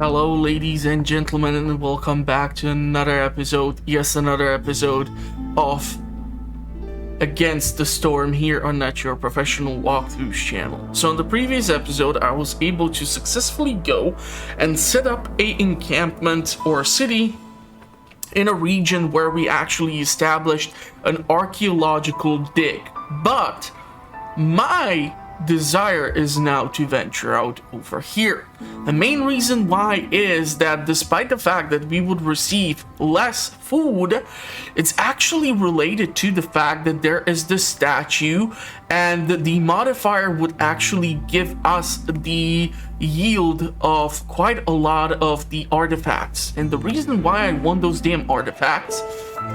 Hello, ladies and gentlemen, and welcome back to another episode. Yes, another episode of Against the Storm here on Not Your Professional Walkthroughs channel. So in the previous episode, I was able to successfully go and set up a encampment or a city in a region where we actually established an archaeological dig. But my desire is now to venture out over here. The main reason why is that despite the fact that we would receive less food, it's actually related to the fact that there is this statue, and the modifier would actually give us the yield of quite a lot of the artifacts. And the reason why I want those damn artifacts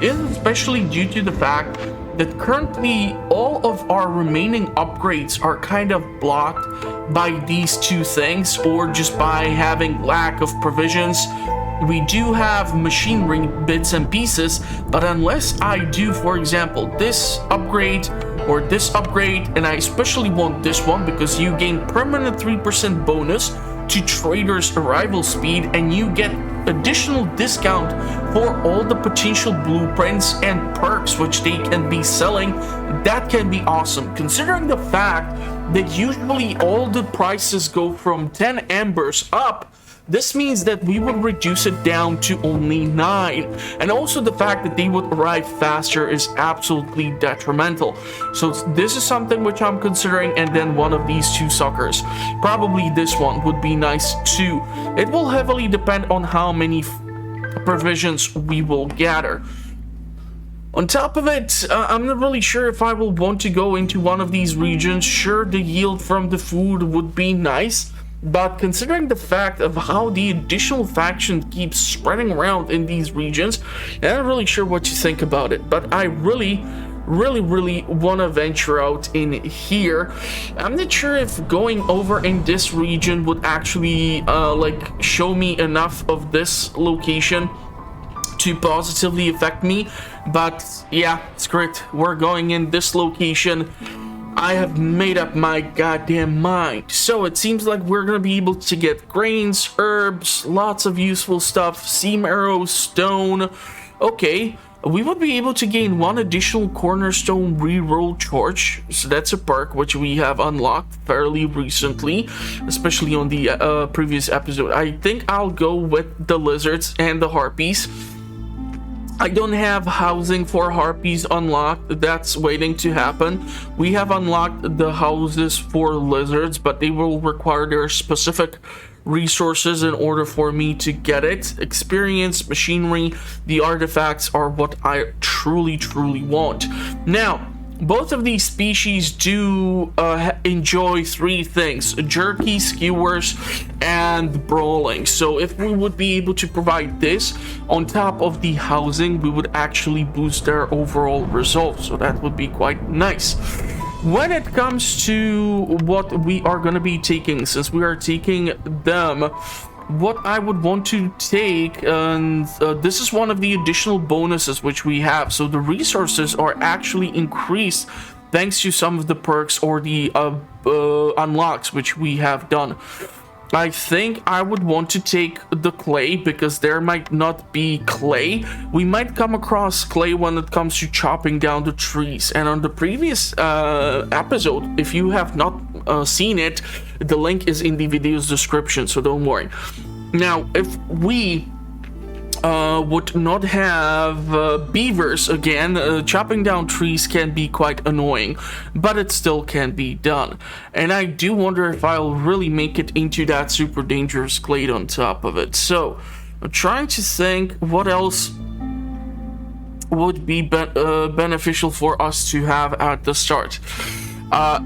is especially due to the fact that currently all of our remaining upgrades are kind of blocked by these two things, or just by having lack of provisions. We do have machinery bits and pieces, but unless I do, for example, this upgrade or this upgrade, and I especially want this one because you gain permanent 3% bonus to traders' arrival speed, and you get additional discount for all the potential blueprints and perks which they can be selling. That can be awesome, considering the fact that usually all the prices go from 10 embers up. This means that we would reduce it down to only 9. And also the fact that they would arrive faster is absolutely detrimental. So this is something which I'm considering, and then one of these two suckers. Probably this one would be nice too. It will heavily depend on how many provisions we will gather. On top of it, I'm not really sure if I will want to go into one of these regions. Sure, the yield from the food would be nice, but considering the fact of how the additional faction keeps spreading around in these regions, I'm not really sure what you think about it. But I really want to venture out in here. I'm not sure if going over in this region would actually show me enough of this location to positively affect me. But yeah, screw it. We're going in this location. I have made up my goddamn mind. So it seems like we're gonna be able to get grains, herbs, lots of useful stuff, seam arrows, stone. Okay, we would be able to gain one additional cornerstone reroll torch. So that's a perk which we have unlocked fairly recently, especially on the previous episode. I think I'll go with the lizards and the harpies. I don't have housing for harpies unlocked. That's waiting to happen. We have unlocked the houses for lizards, but they will require their specific resources in order for me to get it. Experience, machinery, the artifacts are what I truly want. Now, both of these species do enjoy three things: jerky, skewers, and brawling. So if we would be able to provide this on top of the housing, we would actually boost their overall results. So that would be quite nice. When it comes to what we are going to be taking, since we are taking them, what I would want to take, and this is one of the additional bonuses which we have. So the resources are actually increased thanks to some of the perks or the unlocks which we have done. I think I would want to take the clay because there might not be clay. We might come across clay when it comes to chopping down the trees. And on the previous episode, if you have not seen it, the link is in the video's description, so don't worry. Now, if we would not have beavers again, chopping down trees can be quite annoying, but it still can be done. And I do wonder if I'll really make it into that super dangerous glade on top of it. So I'm trying to think what else would be beneficial for us to have at the start.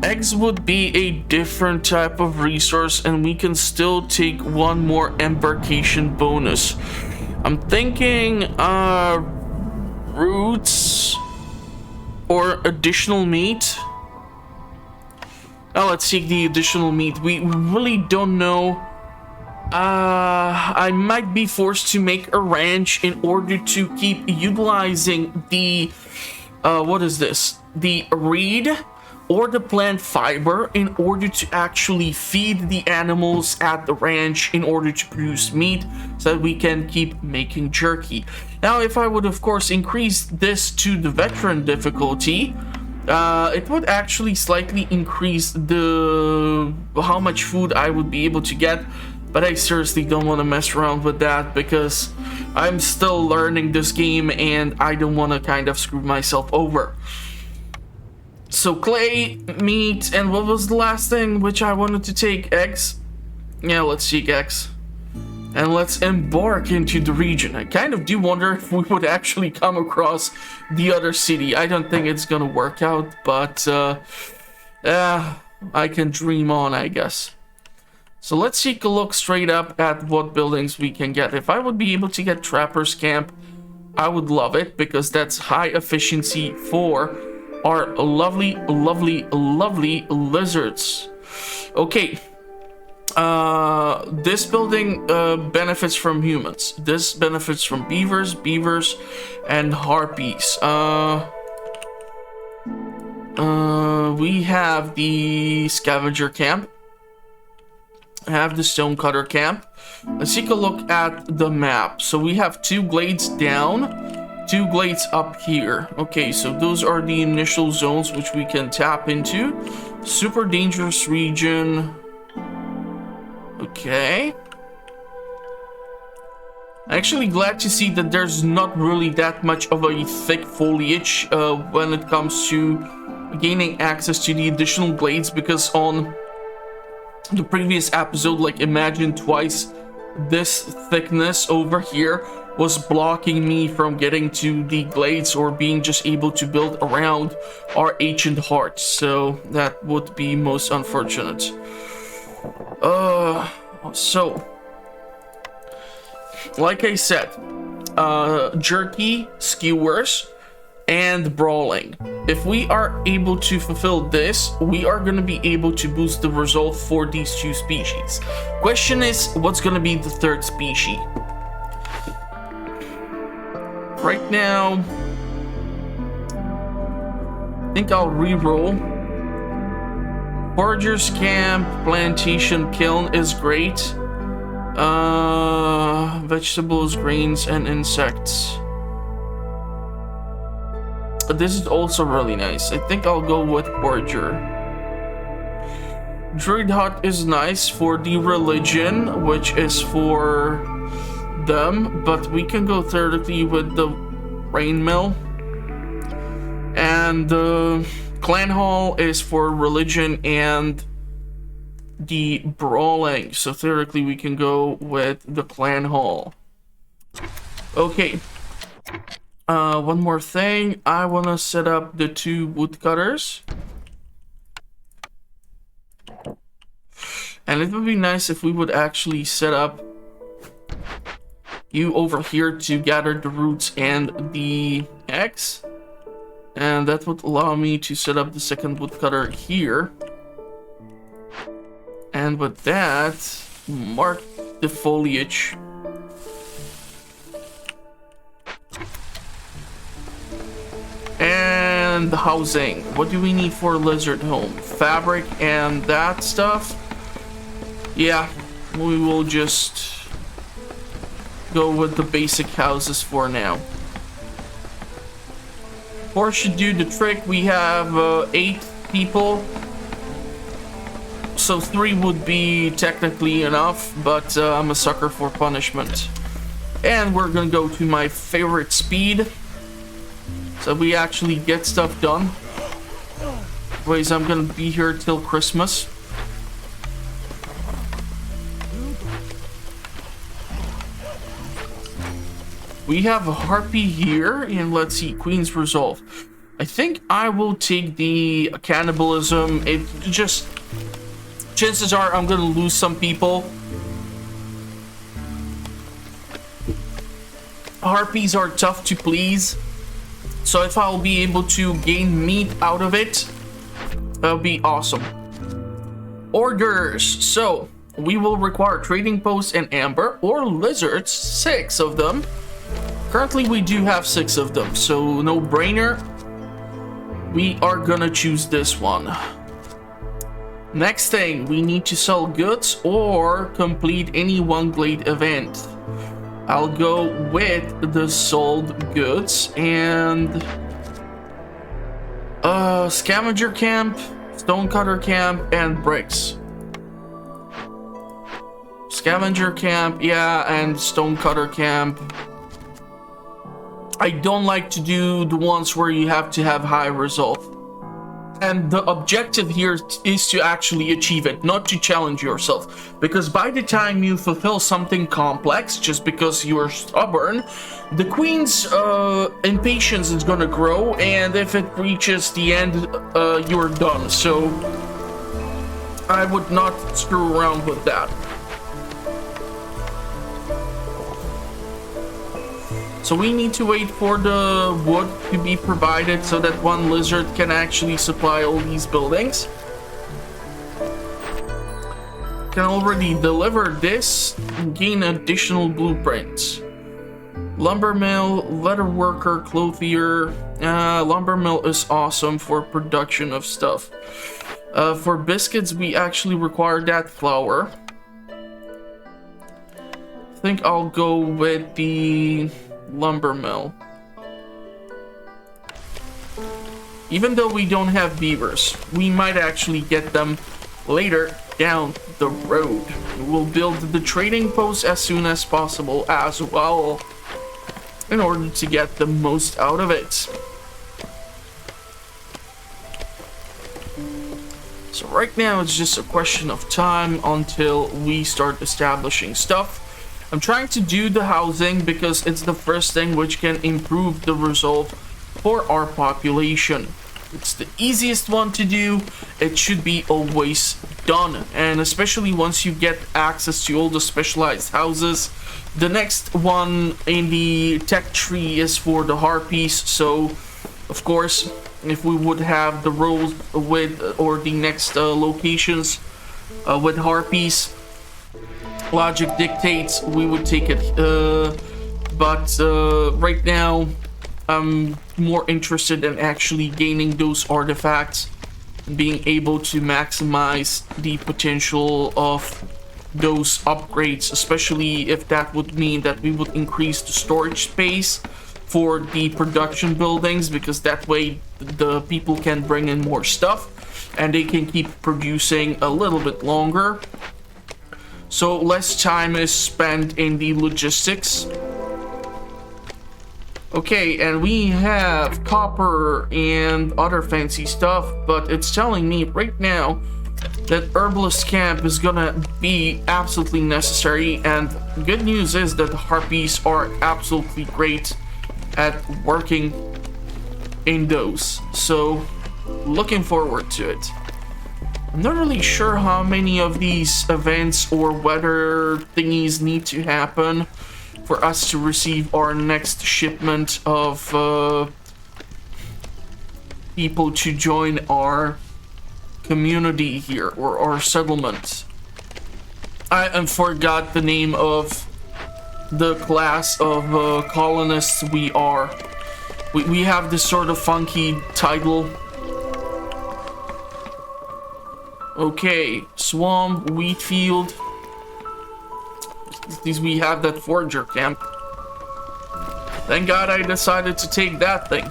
Eggs would be a different type of resource, and we can still take one more embarkation bonus. I'm thinking roots or additional meat. Let's seek the additional meat. We really don't know. I might be forced to make a ranch in order to keep utilizing the what is this? The reed or the plant fiber in order to actually feed the animals at the ranch in order to produce meat so that we can keep making jerky. Now, if I would, of course, increase this to the veteran difficulty, it would actually slightly increase the how much food I would be able to get, but I seriously don't want to mess around with that because I'm still learning this game and I don't want to kind of screw myself over. So clay, meat, and what was the last thing which I wanted to take? Eggs? Yeah, let's take eggs. And let's embark into the region. I kind of do wonder if we would actually come across the other city. I don't think it's gonna work out, but I can dream on, I guess. So let's take a look straight up at what buildings we can get. If I would be able to get Trapper's Camp, I would love it because that's high efficiency for our lovely, lovely, lovely lizards. Okay. This building benefits from humans. This benefits from beavers, and harpies. We have the scavenger camp. Have the stonecutter camp. Let's take a look at the map. So we have 2 glades down, 2 glades up here. Okay, so those are the initial zones which we can tap into. Super dangerous region. Okay. Actually glad to see that there's not really that much of a thick foliage when it comes to gaining access to the additional glades, because on the previous episode, like Imagine Twice, this thickness over here was blocking me from getting to the glades or being just able to build around our ancient hearts, so that would be most unfortunate. So like I said, jerky, skewers, and brawling. If we are able to fulfill this, we are going to be able to boost the resolve for these 2 species. Question is, what's going to be the 3rd species? Right now, I think I'll re-roll. Forager's Camp, Plantation Kiln is great. Vegetables, grains, and insects. This is also really nice. I think I'll go with Forager. Druid Hut is nice for the religion, which is for them, but we can go thirdly with the Rain Mill. And Clan Hall is for religion and the brawling, so theoretically we can go with the Clan Hall. Okay. One more thing. I want to set up the 2 woodcutters. And it would be nice if we would actually set up you over here to gather the roots and the eggs. And that would allow me to set up the 2nd woodcutter here. And with that, mark the foliage. And the housing. What do we need for a lizard home? Fabric and that stuff? Yeah, we will just go with the basic houses for now. 4 should do the trick. We have 8 people. So 3 would be technically enough, but I'm a sucker for punishment. And we're gonna go to my favorite speed, so we actually get stuff done. Otherwise, I'm gonna be here till Christmas. We have a harpy here, and let's see, Queen's Resolve. I think I will take the cannibalism. It just, chances are I'm gonna lose some people. Harpies are tough to please, so if I'll be able to gain meat out of it, that'll be awesome. Orders. So we will require trading posts and amber or lizards, 6 of them. Currently we do have 6 of them, so no brainer. we are gonna choose this one. Next thing, we need to sell goods or complete any one glade event. I'll go with the sold goods and scavenger camp, stonecutter camp, and bricks. Scavenger camp, yeah, and stonecutter camp. I don't like to do the ones where you have to have high result. And the objective here is to actually achieve it, not to challenge yourself. Because by the time you fulfill something complex, just because you're stubborn, the queen's impatience is gonna grow, and if it reaches the end, you're done. So I would not screw around with that. So we need to wait for the wood to be provided so that one lizard can actually supply all these buildings. Can already deliver this and gain additional blueprints. Lumber mill, leather worker, clothier. Lumber mill is awesome for production of stuff. For biscuits, we actually require that flour. I think I'll go with the lumber mill. Even though we don't have beavers, we might actually get them later down the road. We'll build the trading post as soon as possible as well in order to get the most out of it. So right now it's just a question of time until we start establishing stuff. I'm trying to do the housing because it's the first thing which can improve the result for our population. It's the easiest one to do. It should be always done. And especially once you get access to all the specialized houses. The next one in the tech tree is for the harpies. So, of course, if we would have the roles with, or the next locations with harpies, logic dictates we would take it, but right now I'm more interested in actually gaining those artifacts and being able to maximize the potential of those upgrades, especially if that would mean that we would increase the storage space for the production buildings, because that way the people can bring in more stuff and they can keep producing a little bit longer. So less time is spent in the logistics. Okay, and we have copper and other fancy stuff, but it's telling me right now that herbalist camp is gonna be absolutely necessary, and good news is that the harpies are absolutely great at working in those. So looking forward to it. I'm not really sure how many of these events or weather thingies need to happen for us to receive our next shipment of people to join our community here, or our settlement. I forgot the name of the class of colonists we are. We have this sort of funky title. Okay, swamp, wheat field. At least we have that forager camp. Thank God I decided to take that thing.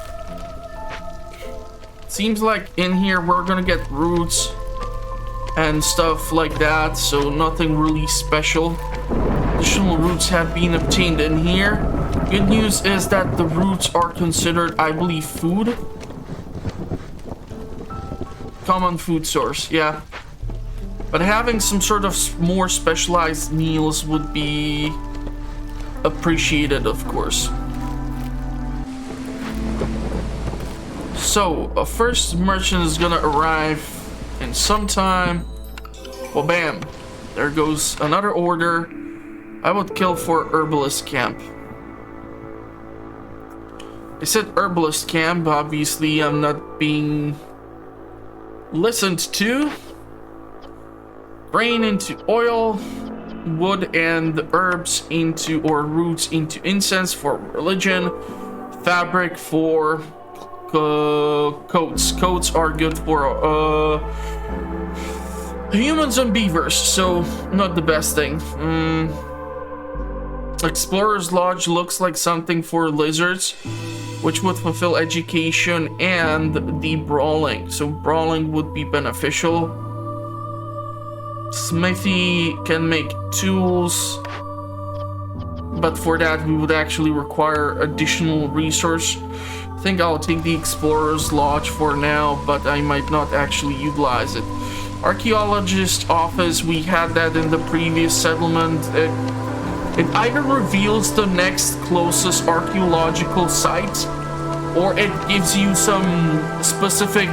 Seems like in here we're gonna get roots and stuff like that, so nothing really special. Additional roots have been obtained in here. Good news is that the roots are considered, I believe, food. Common food source, yeah. But having some sort of more specialized meals would be appreciated, of course. So, a first merchant is gonna arrive in some time. Well, bam. There goes another order. I would kill for herbalist camp. I said herbalist camp, obviously I'm not being listened to. Grain into oil, wood and herbs into, or roots into incense for religion, fabric for coats. Coats are good for humans and beavers, so not the best thing. Explorer's Lodge looks like something for lizards, which would fulfill education and the brawling. So brawling would be beneficial. Smithy can make tools, but for that we would actually require additional resource. I think I'll take the Explorer's Lodge for now, but I might not actually utilize it. Archaeologist office, we had that in the previous settlement. It either reveals the next closest archaeological site, or it gives you some specific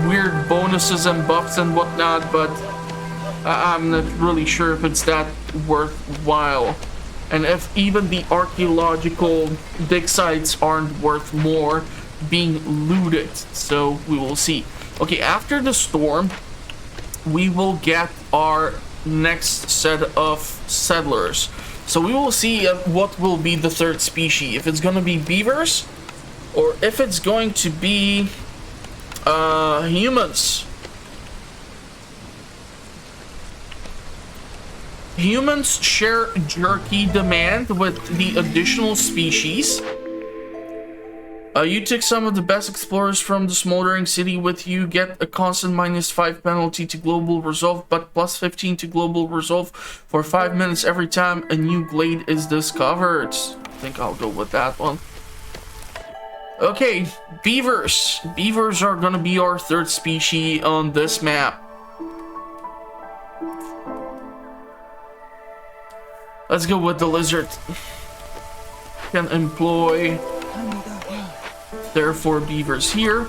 weird bonuses and buffs and whatnot, but I'm not really sure if it's that worthwhile. And if even the archaeological dig sites aren't worth more being looted. So we will see. Okay, after the storm, we will get our next set of settlers. So we will see what will be the third species. If it's gonna be beavers, or if it's going to be humans. Humans share jerky demand with the additional species. You took some of the best explorers from the smoldering city with you. Get a constant -5 penalty to global resolve, but +15 to global resolve for 5 minutes every time a new glade is discovered. I think I'll go with that one. Okay, beavers. Beavers are gonna be our third species on this map. Let's go with the lizard. Can employ therefore beavers here.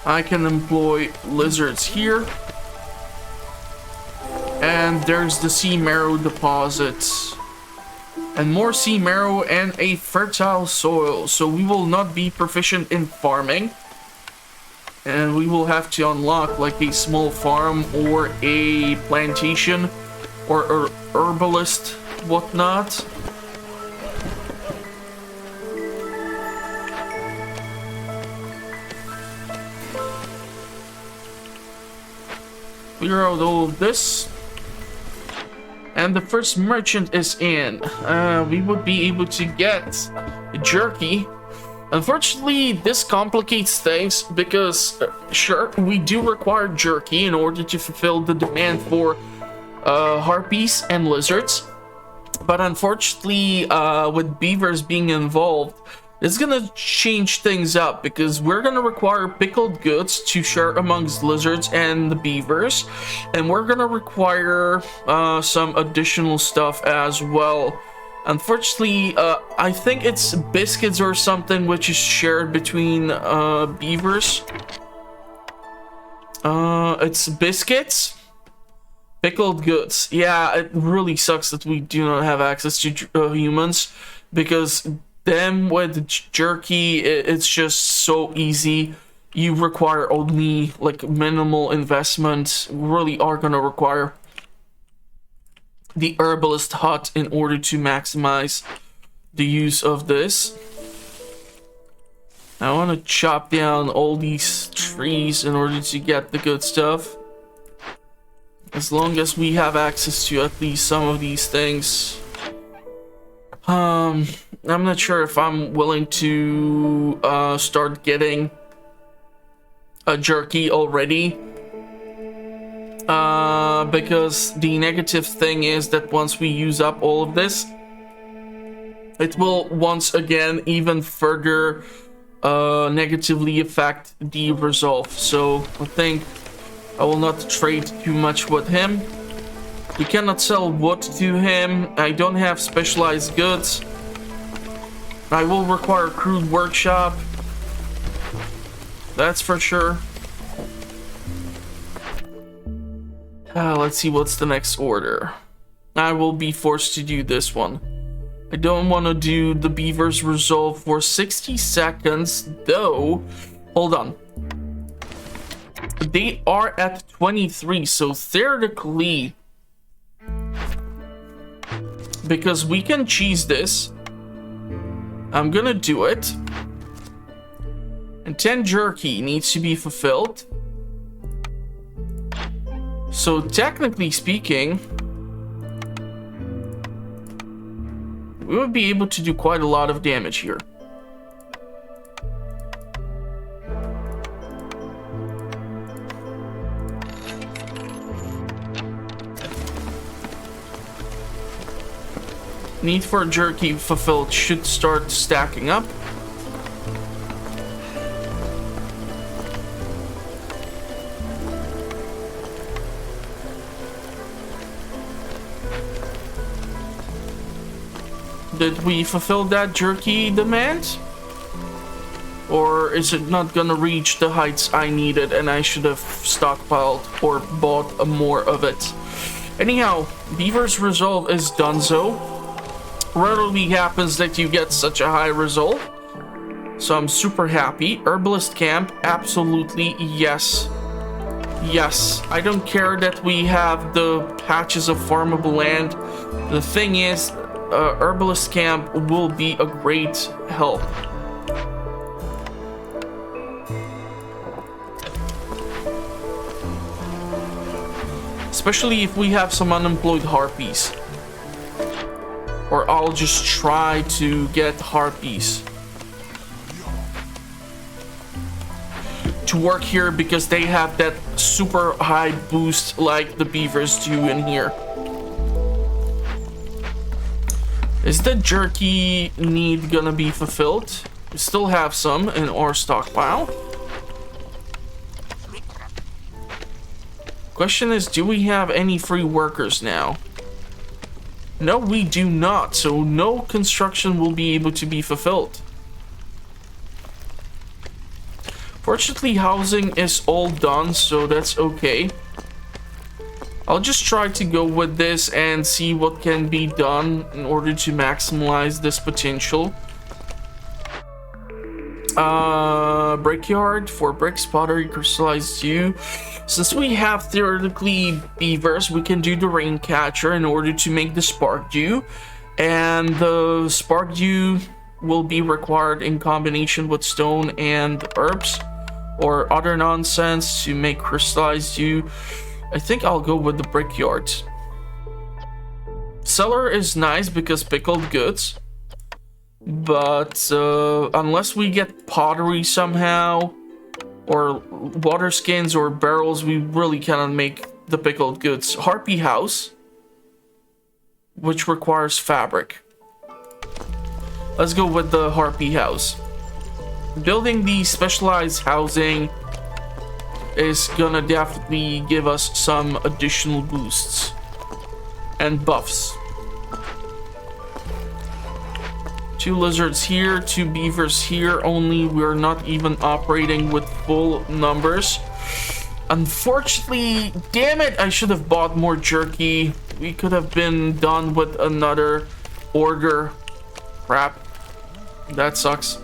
I can employ lizards here. And there's the sea marrow deposits. And more sea marrow and a fertile soil. So we will not be proficient in farming. And we will have to unlock like a small farm or a plantation or herbalist, whatnot. Clear out all of this. And the first merchant is in. We would be able to get jerky. Unfortunately, this complicates things because, sure, we do require jerky in order to fulfill the demand for harpies and lizards. But unfortunately, with beavers being involved, it's gonna change things up because we're gonna require pickled goods to share amongst lizards and the beavers. And we're gonna require some additional stuff as well. Unfortunately, I think it's biscuits or something which is shared between beavers. It's biscuits, pickled goods. Yeah, it really sucks that we do not have access to humans, because them with jerky, it's just so easy. You require only like minimal investment. We really are gonna require the herbalist hut in order to maximize the use of this. I want to chop down all these trees in order to get the good stuff. As long as we have access to at least some of these things. I'm not sure if I'm willing to start getting a jerky already. Because the negative thing is that once we use up all of this, it will once again even further negatively affect the resolve. So I think I will not trade too much with him. We cannot sell wood to him. I don't have specialized goods. I will require a crude workshop. That's for sure. Let's see what's the next order. I will be forced to do this one. I don't want to do the beavers resolve for 60 seconds, though. Hold on. They are at 23, so theoretically, because we can cheese this, I'm gonna do it. And 10 jerky needs to be fulfilled. So technically speaking, we would be able to do quite a lot of damage here. Need for jerky fulfilled should start stacking up. Did we fulfill that jerky demand? Or is it not gonna reach the heights I needed and I should have stockpiled or bought more of it? Anyhow, Beaver's resolve is donezo. Rarely happens that you get such a high result. So I'm super happy. Herbalist camp, absolutely yes. Yes, I don't care that we have the patches of farmable land. The thing is, herbalist camp will be a great help. Especially if we have some unemployed harpies. Or I'll just try to get harpies to work here because they have that super high boost like the beavers do in here. Is the jerky need gonna be fulfilled? We still have some in our stockpile. Question is, do we have any free workers now? No, we do not, so no construction will be able to be fulfilled. Fortunately, housing is all done, so that's okay. I'll just try to go with this and see what can be done in order to maximize this potential. Brickyard for bricks, pottery, crystallized dew. Since we have theoretically beavers, we can do the rain catcher in order to make the spark dew. And the spark dew will be required in combination with stone and herbs or other nonsense to make crystallized dew. I think I'll go with the brickyard. Cellar is nice because pickled goods. But unless we get pottery somehow, or water skins or barrels, we really cannot make the pickled goods. Harpy house, which requires fabric. Let's go with the harpy house. Building the specialized housing is gonna definitely give us some additional boosts and buffs. 2 lizards here, 2 beavers here only. We're not even operating with full numbers. Unfortunately, damn it, I should have bought more jerky. We could have been done with another order. Crap. That sucks.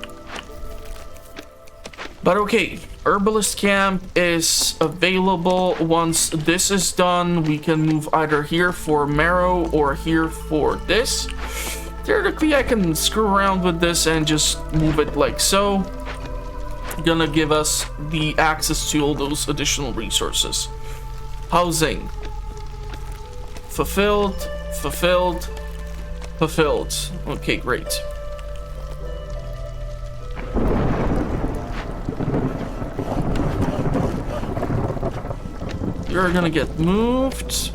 But okay, herbalist camp is available. Once this is done, we can move either here for marrow or here for this. Theoretically, I can screw around with this and just move it like so. Gonna give us the access to all those additional resources. Housing. Fulfilled, fulfilled, fulfilled. Okay, great. You're gonna get moved.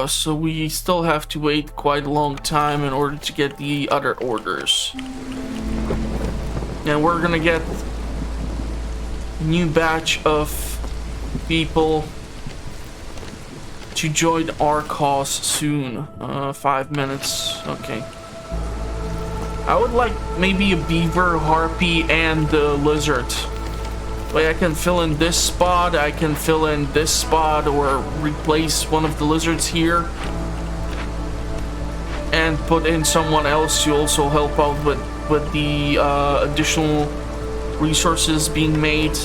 So we still have to wait quite a long time in order to get the other orders. And we're gonna get a new batch of people to join our cause soon. 5 minutes, okay. I would like maybe a beaver, harpy, and a lizard. Like I can fill in this spot, I can fill in this spot, or replace one of the lizards here and put in someone else to also help out with the additional resources being made.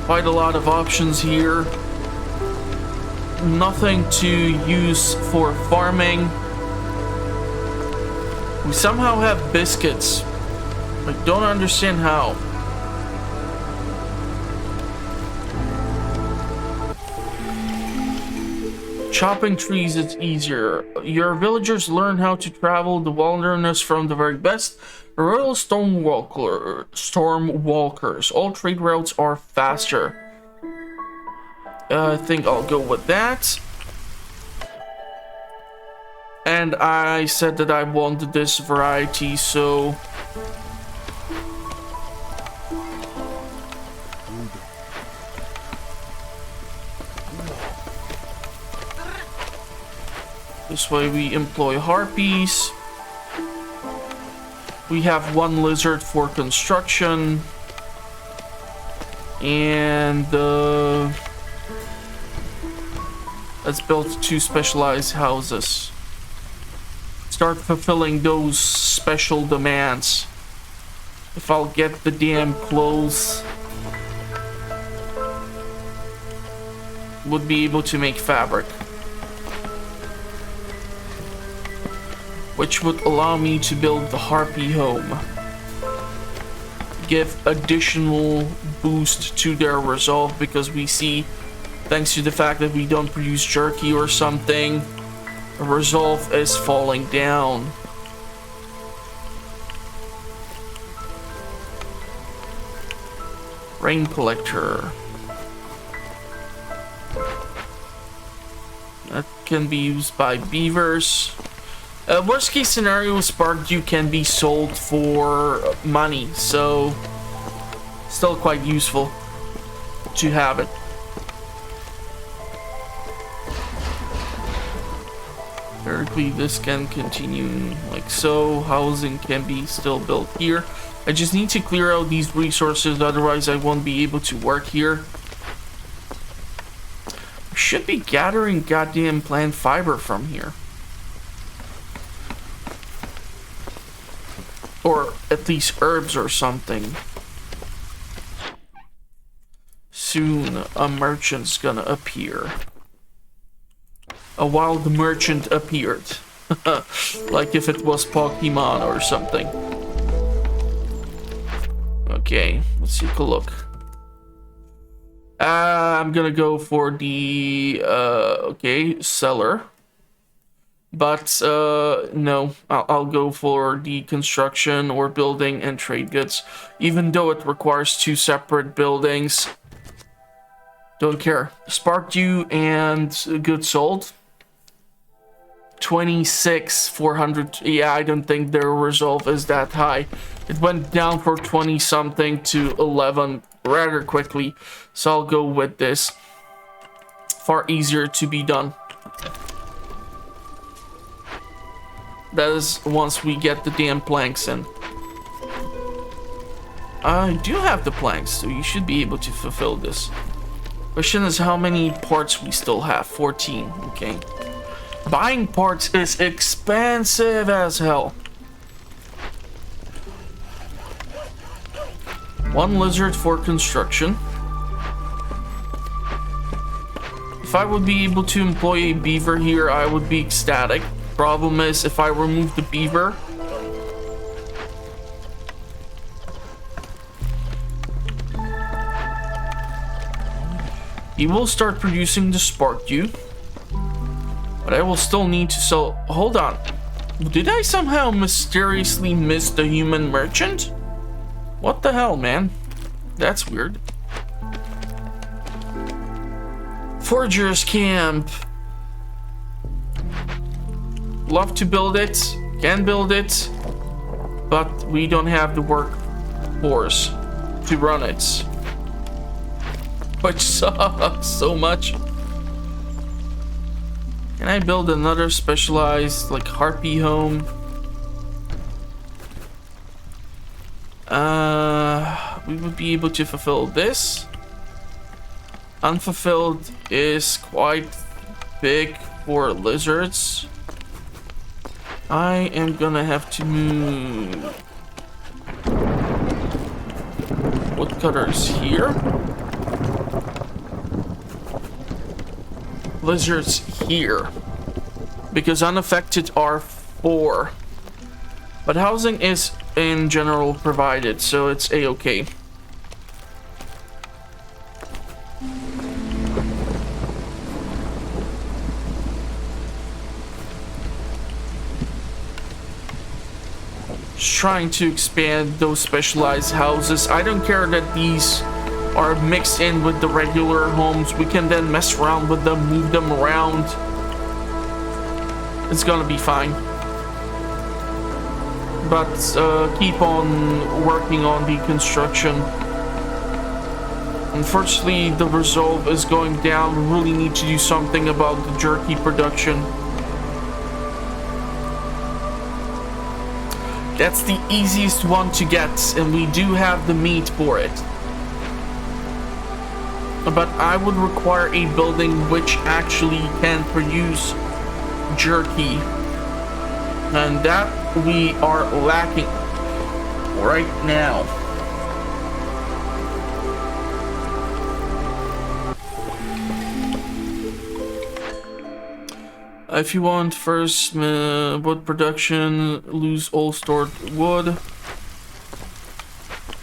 Quite a lot of options here. Nothing to use for farming. We somehow have biscuits. I don't understand how. Chopping trees is easier. Your villagers learn how to travel the wilderness from the very best royal storm walkers. All trade routes are faster. I think I'll go with that. And I said that I wanted this variety, so... This way we employ harpies. We have one lizard for construction. And let's build 2 specialized houses. Start fulfilling those special demands. If I'll get the damn clothes, would be able to make fabric. Which would allow me to build the harpy home. Give additional boost to their resolve, because we see, thanks to the fact that we don't produce jerky or something, resolve is falling down. Rain collector. That can be used by beavers. Worst case scenario, spark dew can be sold for money, so still quite useful to have it. Theoretically, this can continue like so. Housing can be still built here. I just need to clear out these resources, otherwise I won't be able to work here. We should be gathering goddamn plant fiber from here. Or at least herbs or something. Soon a merchant's gonna appear. A wild merchant appeared. Like if it was Pokemon or something. Okay, let's take a look. I'm gonna go for the okay, seller. But no, I'll go for the construction or building and trade goods, even though it requires 2 separate buildings. Don't care. Spark dew and goods sold. 26,400. Yeah, I don't think their resolve is that high. It went down for 20 something to 11 rather quickly, so I'll go with this. Far easier to be done. That is once we get the damn planks in. I do have the planks, so you should be able to fulfill this. Question is how many parts we still have. 14, okay. Buying parts is expensive as hell. 1 lizard for construction. If I would be able to employ a beaver here, I would be ecstatic. Problem is, if I remove the beaver, he will start producing the spark dew, but I will still need to sell. Hold on, did I somehow mysteriously miss the human merchant? What the hell, man? That's weird. Forger's camp. Love to build it, can build it, but we don't have the workforce to run it, which sucks so much. Can I build another specialized like harpy home? We would be able to fulfill this. Unfulfilled is quite big for lizards. I am gonna have to move woodcutters here. lizards here, because unaffected are 4. But housing is in general provided, so it's a-okay. Just trying to expand those specialized houses. I don't care that these are mixed in with the regular homes. We can then mess around with them, move them around. It's gonna be fine. But keep on working on the construction. Unfortunately, the resolve is going down. We really need to do something about the jerky production. That's the easiest one to get, and we do have the meat for it. But I would require a building which actually can produce jerky. And that we are lacking right now. If you want first wood production, lose all stored wood.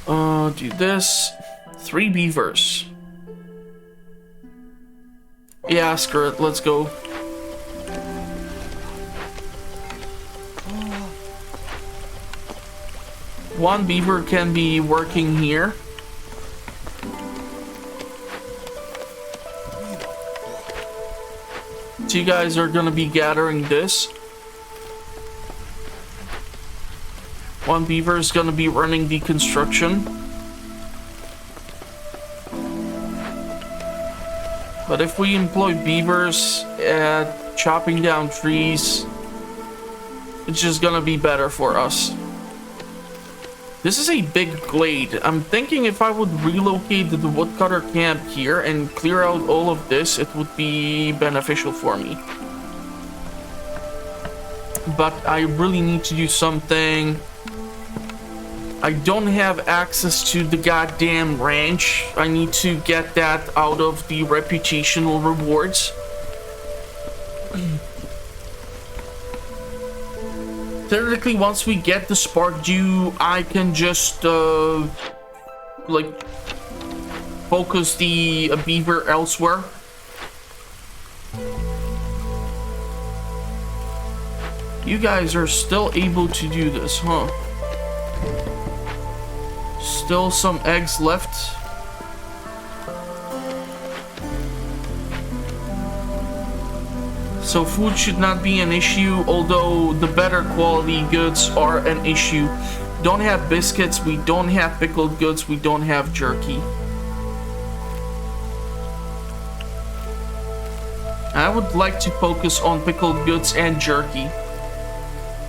Do this. 3 beavers. Yeah, screw it. Let's go. One beaver can be working here. So you guys are gonna be gathering this. One beaver is gonna be running the construction. But if we employ beavers at chopping down trees, it's just gonna be better for us. This is a big glade. I'm thinking if I would relocate the woodcutter camp here and clear out all of this, it would be beneficial for me. But I really need to do something. I don't have access to the goddamn ranch. I need to get that out of the reputational rewards. Theoretically, once we get the spark dew, I can just like focus the beaver elsewhere. You guys are still able to do this, huh? Still some eggs left. So food should not be an issue, although the better quality goods are an issue. Don't have biscuits, we don't have pickled goods, we don't have jerky. I would like to focus on pickled goods and jerky.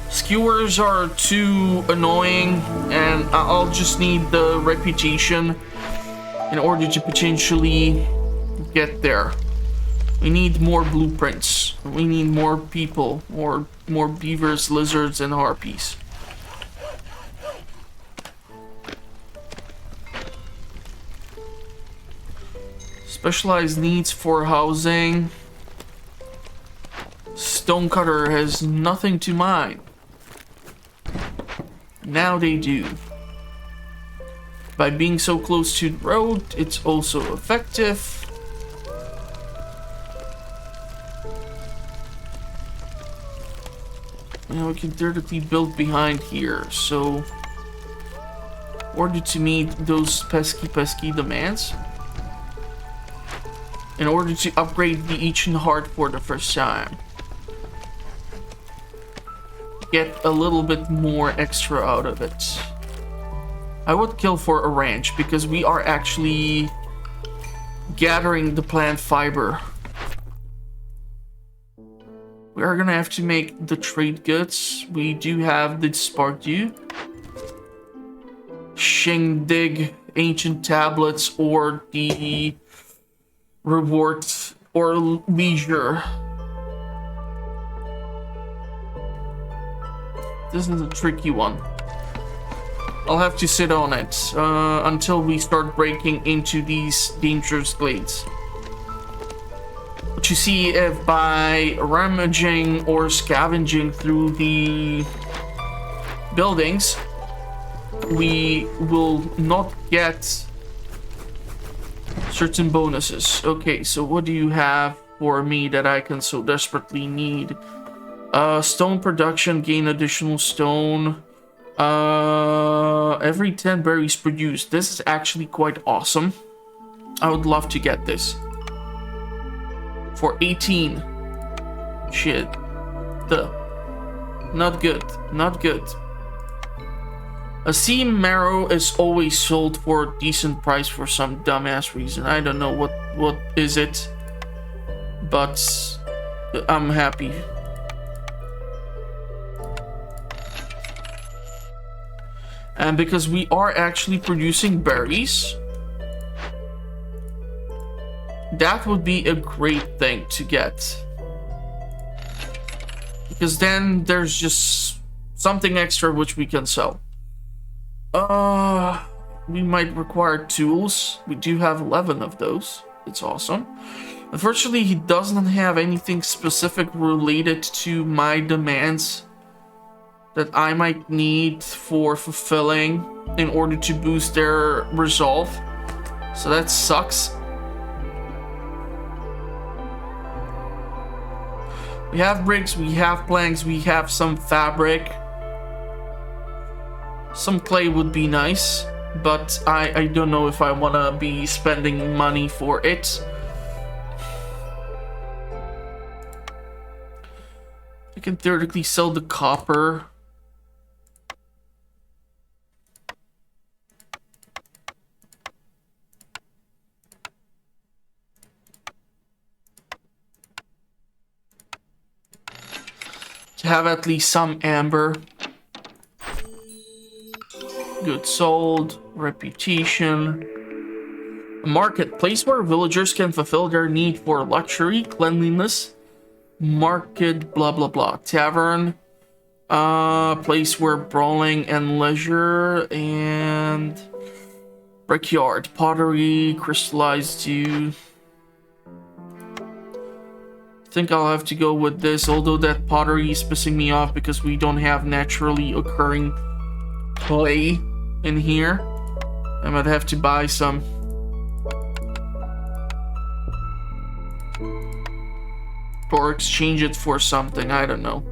Skewers are too annoying, and I'll just need the reputation in order to potentially get there. We need more blueprints. We need more people, more beavers, lizards, and harpies. Specialized needs for housing. Stonecutter has nothing to mine. Now they do. By being so close to the road, it's also effective. Now we can theoretically build behind here, so in order to meet those pesky demands, in order to upgrade the ancient heart for the first time, get a little bit more extra out of it. I would kill for a ranch because we are actually gathering the plant fiber. We are gonna have to make the trade goods. We do have the spark dew, shindig, ancient tablets, or the reward or leisure. This is a tricky one. I'll have to sit on it until we start breaking into these dangerous glades. to see if by rummaging or scavenging through the buildings, we will not get certain bonuses. Okay, so what do you have for me that I can so desperately need? Stone production, gain additional stone. Every 10 berries produced. This is actually quite awesome. I would love to get this. For 18. Shit. Not good. Not good. A sea marrow is always sold for a decent price for some dumbass reason. I don't know what is it. But I'm happy. And because we are actually producing berries, that would be a great thing to get. Because then there's just something extra which we can sell. We might require tools. We do have 11 of those. It's awesome. Unfortunately, he doesn't have anything specific related to my demands that I might need for fulfilling in order to boost their resolve. So that sucks. We have bricks, we have planks, we have some fabric. Some clay would be nice, but I don't know if I want to be spending money for it. I can theoretically sell the copper. To have at least some amber. Good sold. Reputation. A marketplace where villagers can fulfill their need for luxury, cleanliness, market, blah blah blah. Tavern. Place where brawling and leisure, and brickyard, pottery, crystallized dew. I think I'll have to go with this, although that pottery is pissing me off because we don't have naturally occurring clay in here. I might have to buy some. Or exchange it for something, I don't know.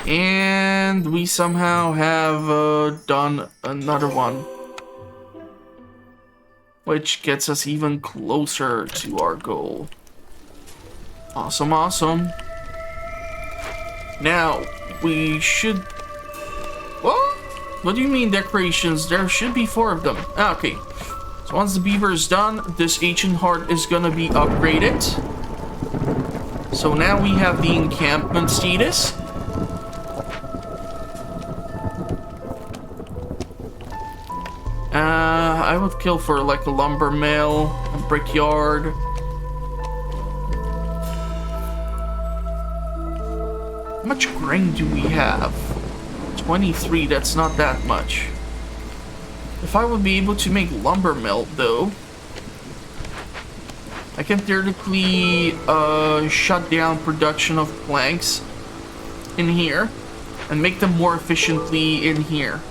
And we somehow have done another one, which gets us even closer to our goal. Awesome, awesome. Now, we should... What? What do you mean decorations? There should be 4 of them. Ah, okay. So once the beaver is done, this ancient heart is gonna be upgraded. So now we have the encampment status. I would kill for like a lumber mill, a brickyard. How much grain do we have? 23, that's not that much. If I would be able to make lumber mill though, I can theoretically shut down production of planks in here and make them more efficiently in here.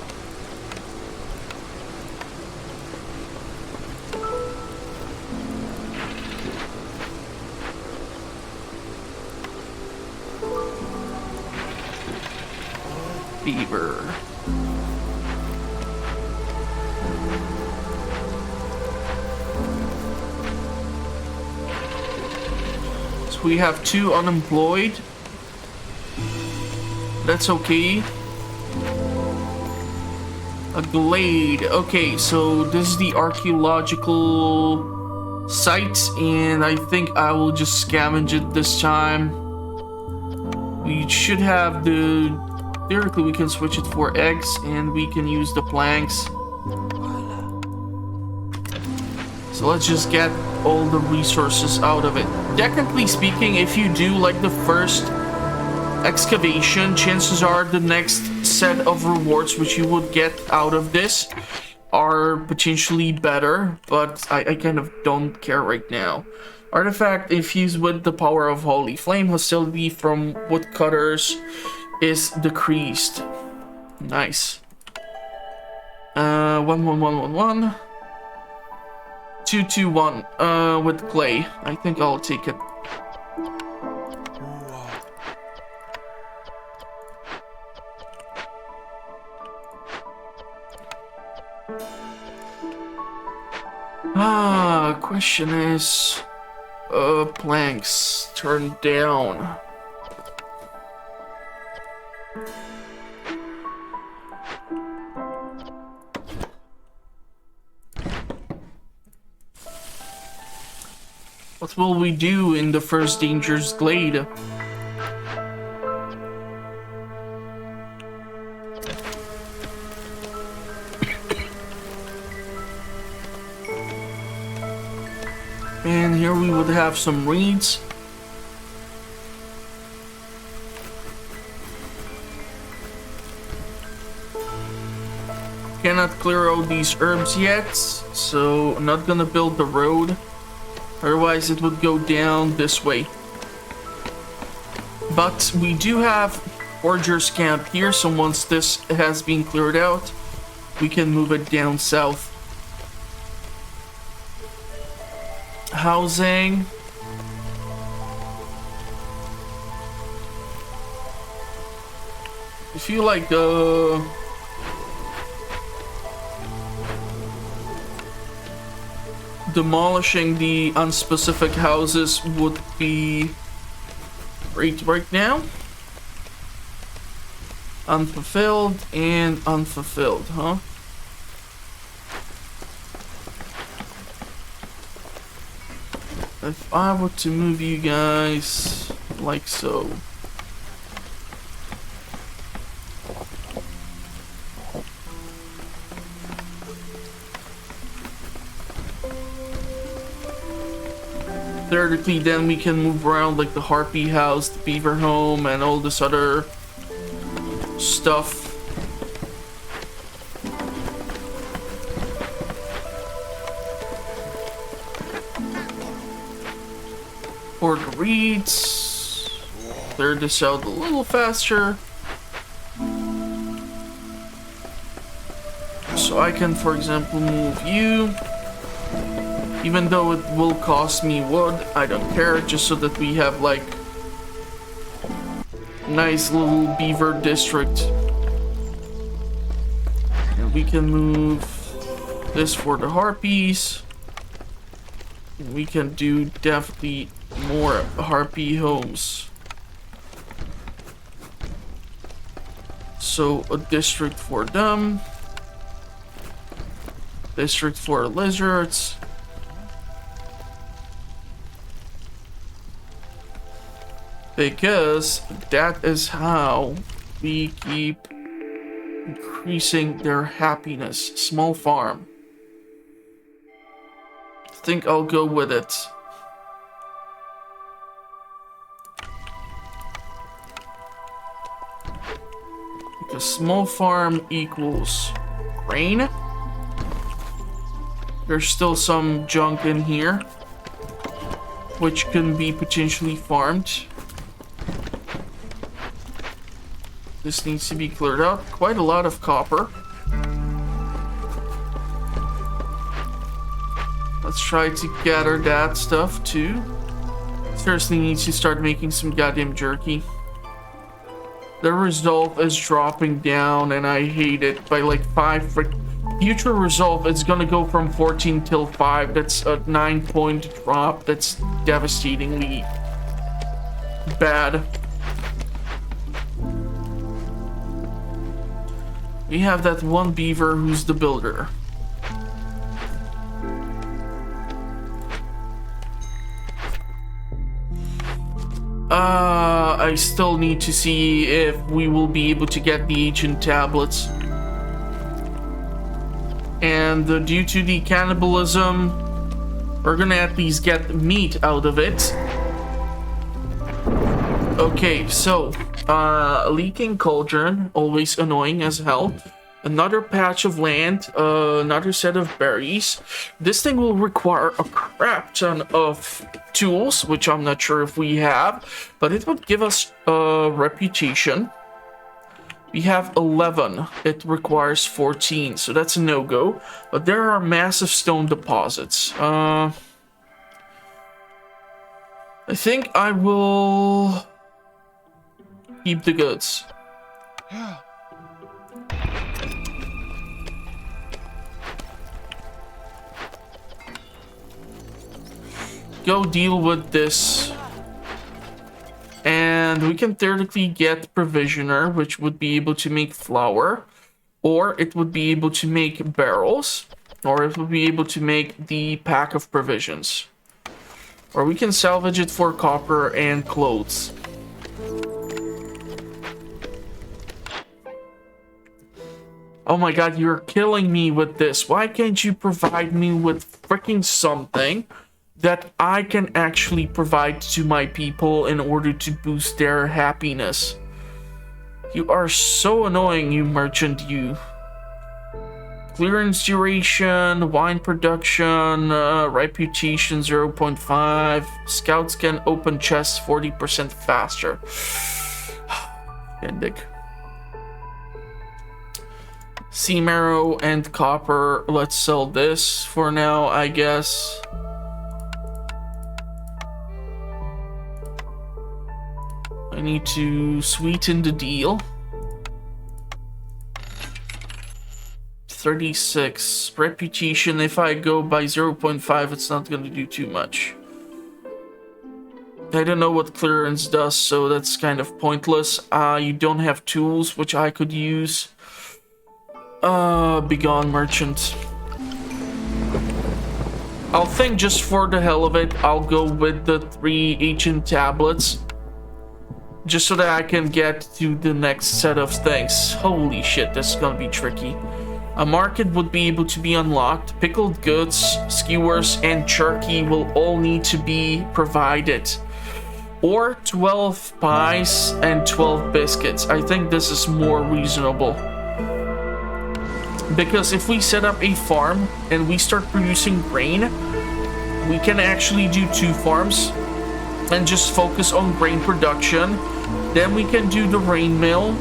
Beaver. So we have 2 unemployed. That's okay. A glade. Okay, so this is the archaeological site, and I think I will just scavenge it this time. We should have the... Theoretically, we can switch it for eggs, and we can use the planks. So let's just get all the resources out of it. Technically speaking, if you do like the first excavation. Chances are the next set of rewards which you would get out of this are potentially better, but I kind of don't care right now. Artifact infused with the power of Holy Flame. Hostility from woodcutters is decreased. Nice. 11111. 221. With clay. I think I'll take it. Question is, planks turned down. What will we do in the first dangerous glade? And here we would have some reeds. Cannot clear out these herbs yet, so I'm not gonna build the road. Otherwise it would go down this way. But we do have Forger's camp here, so once this has been cleared out, we can move it down south. Housing. I feel like demolishing the unspecific houses would be great right now. Unfulfilled and unfulfilled, huh? If I were to move you guys like so. Theoretically, then we can move around like the Harpy house, the Beaver home, and all this other stuff. Or the reeds. Clear this out a little faster. So I can, for example, move you. Even though it will cost me wood, I don't care, just so that we have like nice little beaver district. And we can move this for the harpies. We can do definitely more harpy homes. So a district for them. District for lizards. Because that is how we keep increasing their happiness. Small farm. I think I'll go with it. Because small farm equals grain. There's still some junk in here, which can be potentially farmed. This needs to be cleared out. Quite a lot of copper. Let's try to gather that stuff too. Seriously needs to start making some goddamn jerky. The resolve is dropping down and I hate it by like 5. Future resolve is gonna go from 14 till 5. That's a 9-point drop. That's devastatingly bad. We have that one beaver who's the builder. I still need to see if we will be able to get the ancient tablets. And due to the cannibalism, we're gonna at least get meat out of it. Okay, so Leaking cauldron, always annoying as hell. Another patch of land, another set of berries. This thing will require a crap ton of tools, which I'm not sure if we have, but it would give us a reputation. We have 11. It requires 14, so that's a no-go. But there are massive stone deposits. I think I will keep the goods. Go deal with this. And we can theoretically get provisioner, which would be able to make flour, or it would be able to make barrels, or it would be able to make the pack of provisions. Or we can salvage it for copper and clothes. Oh my god, you're killing me with this. Why can't you provide me with freaking something that I can actually provide to my people in order to boost their happiness? You are so annoying, you merchant, you. Clearance duration, wine production, reputation 0.5. Scouts can open chests 40% faster. Dick. Sea marrow and copper. Let's sell this for now, I guess. I need to sweeten the deal. 36. Reputation, if I go by 0.5, it's not going to do too much. I don't know what clearance does, so that's kind of pointless. You don't have tools, which I could use. Begone, merchant. I'll think just for the hell of it, I'll go with the 3 ancient tablets. Just so that I can get to the next set of things. Holy shit, this is gonna be tricky. A market would be able to be unlocked. Pickled goods, skewers, and jerky will all need to be provided. Or 12 pies and 12 biscuits. I think this is more reasonable. Because if we set up a farm and we start producing grain, we can actually do 2 farms and just focus on grain production. Then we can do the rain mill,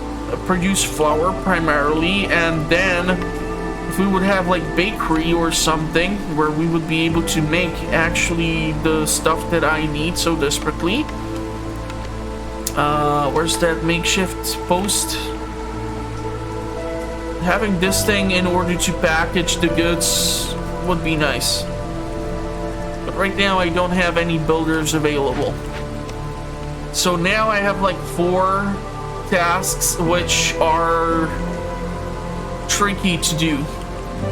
produce flour primarily, and then if we would have like bakery or something where we would be able to make actually the stuff that I need so desperately. Where's that makeshift post? Having this thing in order to package the goods would be nice. But right now I don't have any builders available. So now I have like 4 tasks which are tricky to do.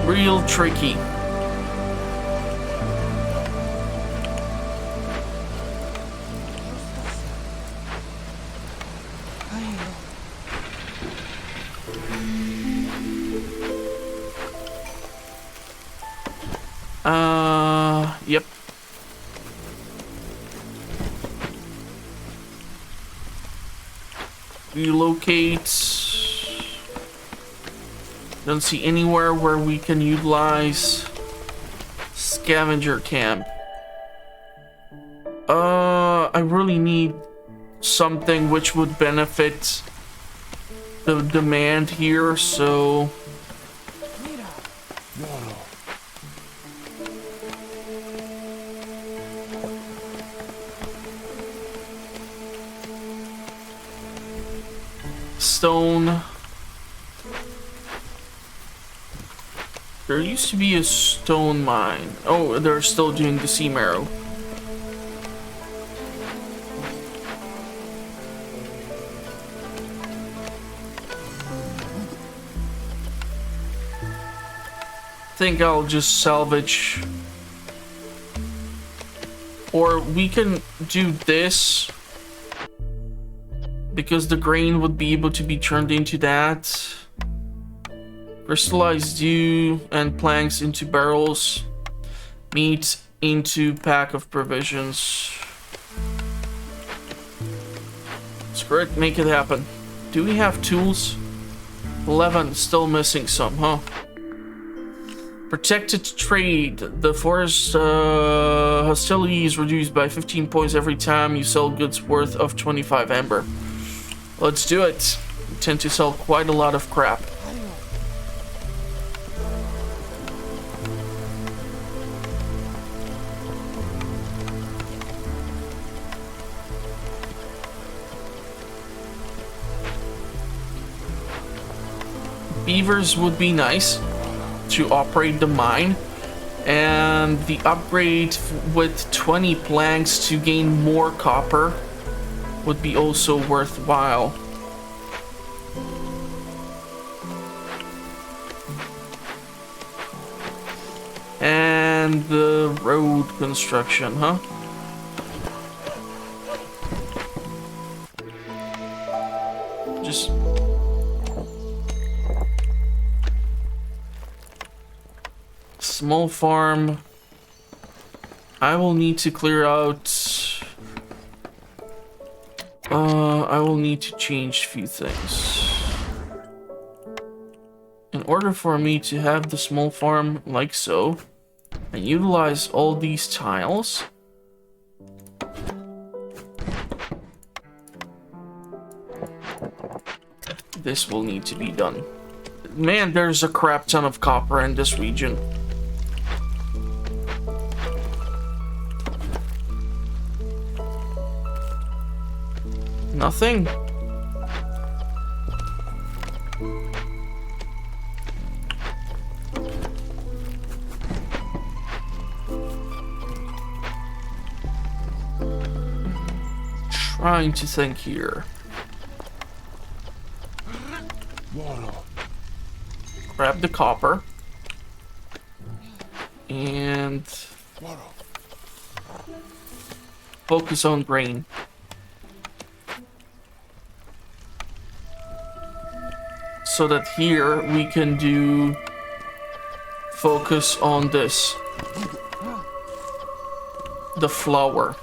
Real tricky. Yep. Relocate. Don't see anywhere where we can utilize scavenger camp. I really need something which would benefit the demand here, so stone. There used to be a stone mine. Oh, they're still doing the sea marrow. I think I'll just salvage. Or we can do this, because the grain would be able to be turned into that. Crystallized dew and planks into barrels. Meat into pack of provisions. Screw it, make it happen. Do we have tools? 11, still missing some, huh? Protected trade. The forest hostility is reduced by 15 points every time you sell goods worth of 25 amber. Let's do it. We tend to sell quite a lot of crap. Beavers would be nice to operate the mine, and the upgrade with 20 planks to gain more copper would be also worthwhile. And the road construction, huh? Just small farm. I will need to clear out. I will need to change a few things. In order for me to have the small farm like so, and utilize all these tiles, this will need to be done. Man, there's a crap ton of copper in this region. Nothing. Trying to think here. Grab the copper. And focus on grain. So that here we can do focus on this, the flour.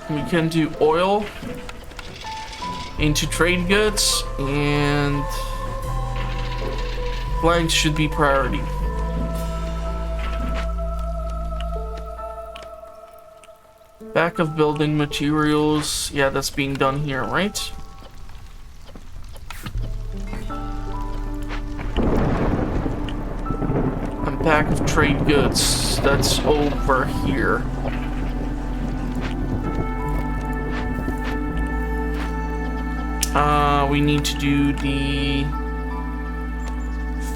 We can do oil into trade goods, and flags should be priority. Back of building materials. Yeah, that's being done here, right? And back of trade goods. That's over here. We need to do the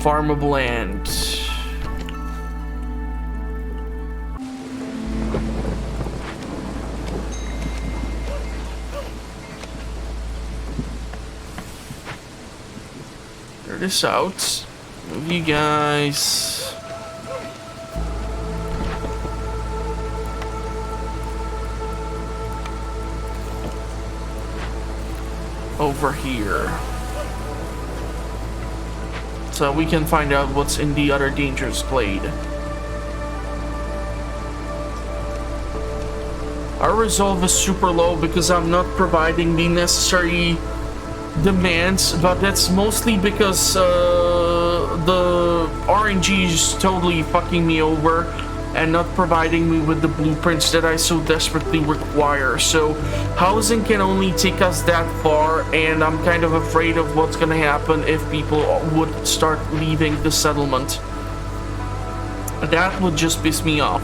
farmable land. This out. Move you guys. Over here. So we can find out what's in the other dangerous glade. Our resolve is super low because I'm not providing the necessary demands, but that's mostly because the RNG is totally fucking me over and not providing me with the blueprints that I so desperately require. So housing can only take us that far, and I'm kind of afraid of what's gonna happen if people would start leaving the settlement. That would just piss me off.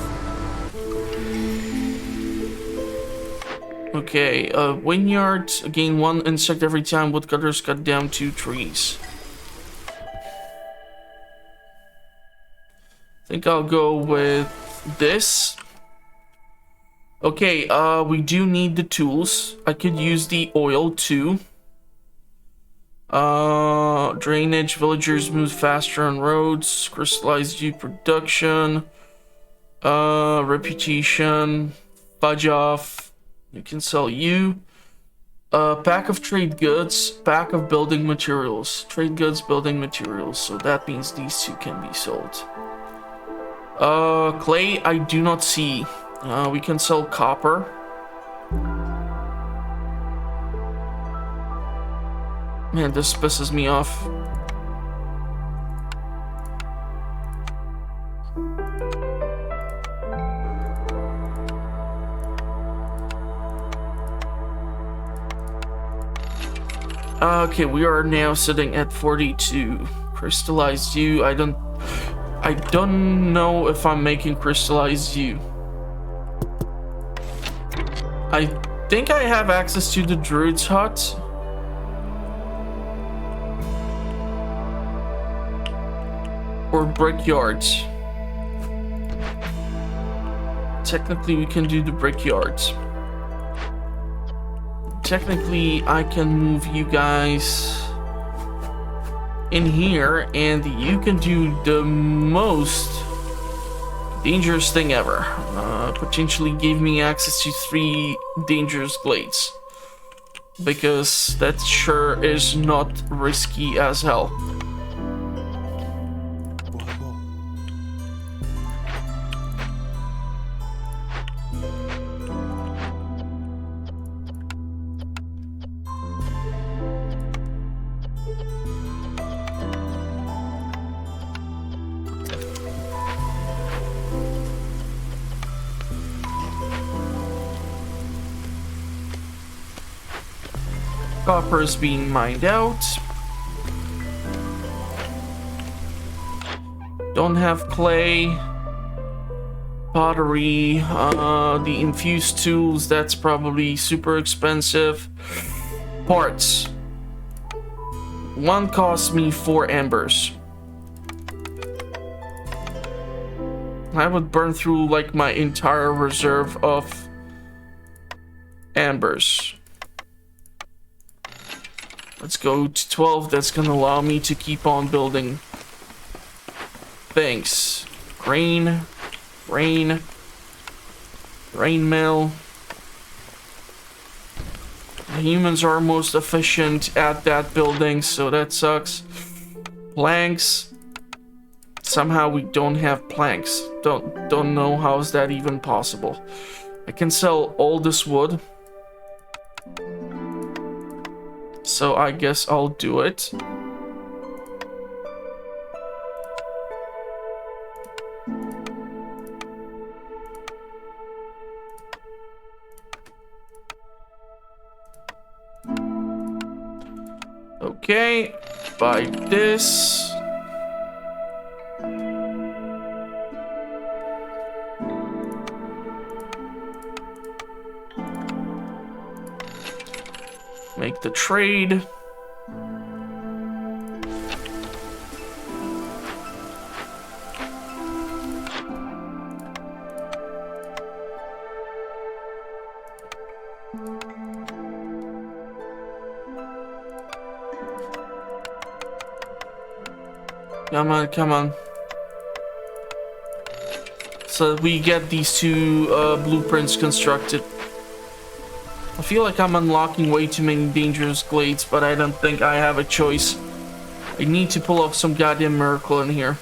Okay, vineyard, gain 1 insect every time woodcutters cut down 2 trees. I think I'll go with this. Okay, we do need the tools. I could use the oil too. Drainage, villagers move faster on roads, crystallized dew production, reputation, fudge off. You can sell you. Pack of trade goods, pack of building materials. Trade goods, building materials. So that means these two can be sold. Clay, I do not see. We can sell copper. Man, this pisses me off. Okay, we are now sitting at 42. Crystallized U. I don't know if I'm making crystallized U. I think I have access to the druid's hut. Or brickyards. Technically, we can do the brickyards. Technically, I can move you guys in here, and you can do the most dangerous thing ever. Potentially give me access to 3 dangerous glades. Because that sure is not risky as hell. Copper is being mined out. Don't have clay. Pottery. The infused tools, that's probably super expensive. Parts. One costs me 4 embers. I would burn through like my entire reserve of embers. Let's go to 12. That's gonna allow me to keep on building things. Grain mill. The humans are most efficient at that building, so that sucks. Planks. Somehow we don't have planks. Don't know how is that even possible. I can sell all this wood. So I guess I'll do it. Okay, buy this. Make the trade. Come on, come on. So we get these 2 blueprints constructed. I feel like I'm unlocking way too many dangerous glades, but I don't think I have a choice. I need to pull off some goddamn miracle in here.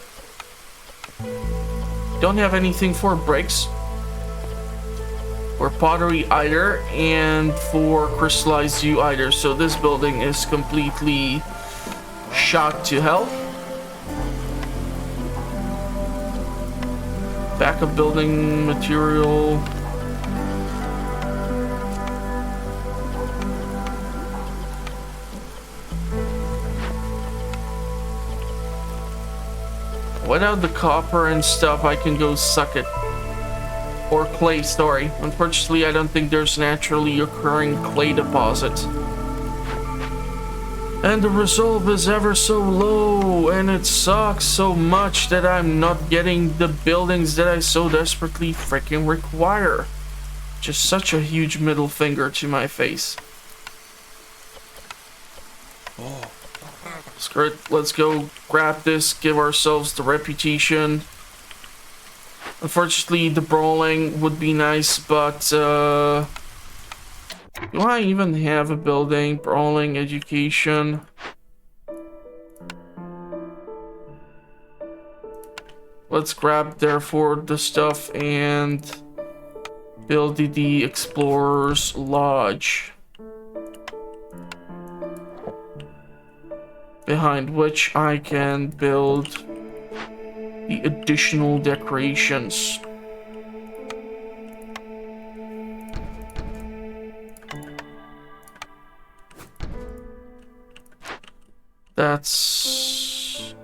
Don't have anything for bricks. Or pottery either, and for crystallized U either. So this building is completely shot to hell. Backup building material. Without the copper and stuff, I can go suck it. Or clay, sorry. Unfortunately, I don't think there's naturally occurring clay deposit. And the resolve is ever so low, and it sucks so much that I'm not getting the buildings that I so desperately freaking require. Just such a huge middle finger to my face. Oh. Screw it, let's go grab this, give ourselves the reputation. Unfortunately, the brawling would be nice, but Do I even have a building? Brawling, education. Let's grab therefore the stuff and build the Explorer's Lodge. Behind which I can build the additional decorations. That's...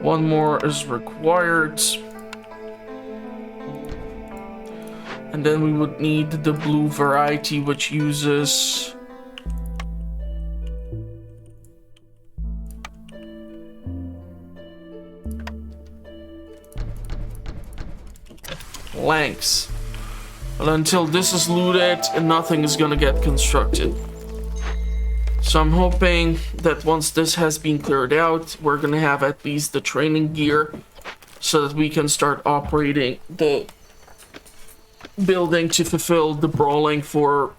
one more is required. And then we would need the blue variety, which uses... planks. But until this is looted, nothing is gonna get constructed. So I'm hoping that once this has been cleared out, we're gonna have at least the training gear so that we can start operating the building to fulfill the brawling for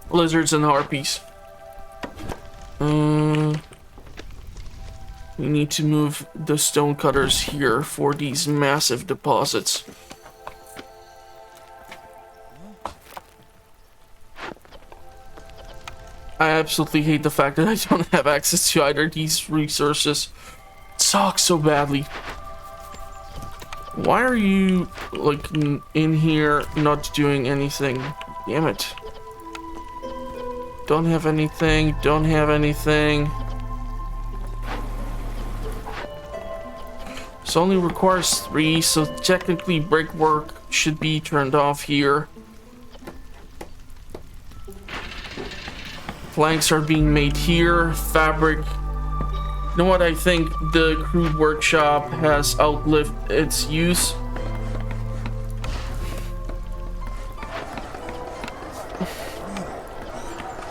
lizards and harpies. We need to move the stone cutters here for these massive deposits. I absolutely hate the fact that I don't have access to either of these resources. It sucks so badly. Why are you, like, in here not doing anything? Damn it. Don't have anything, don't have anything. This only requires 3, so technically brickwork should be turned off here. Planks are being made here. Fabric. You know what? I think the crude workshop has outlived its use.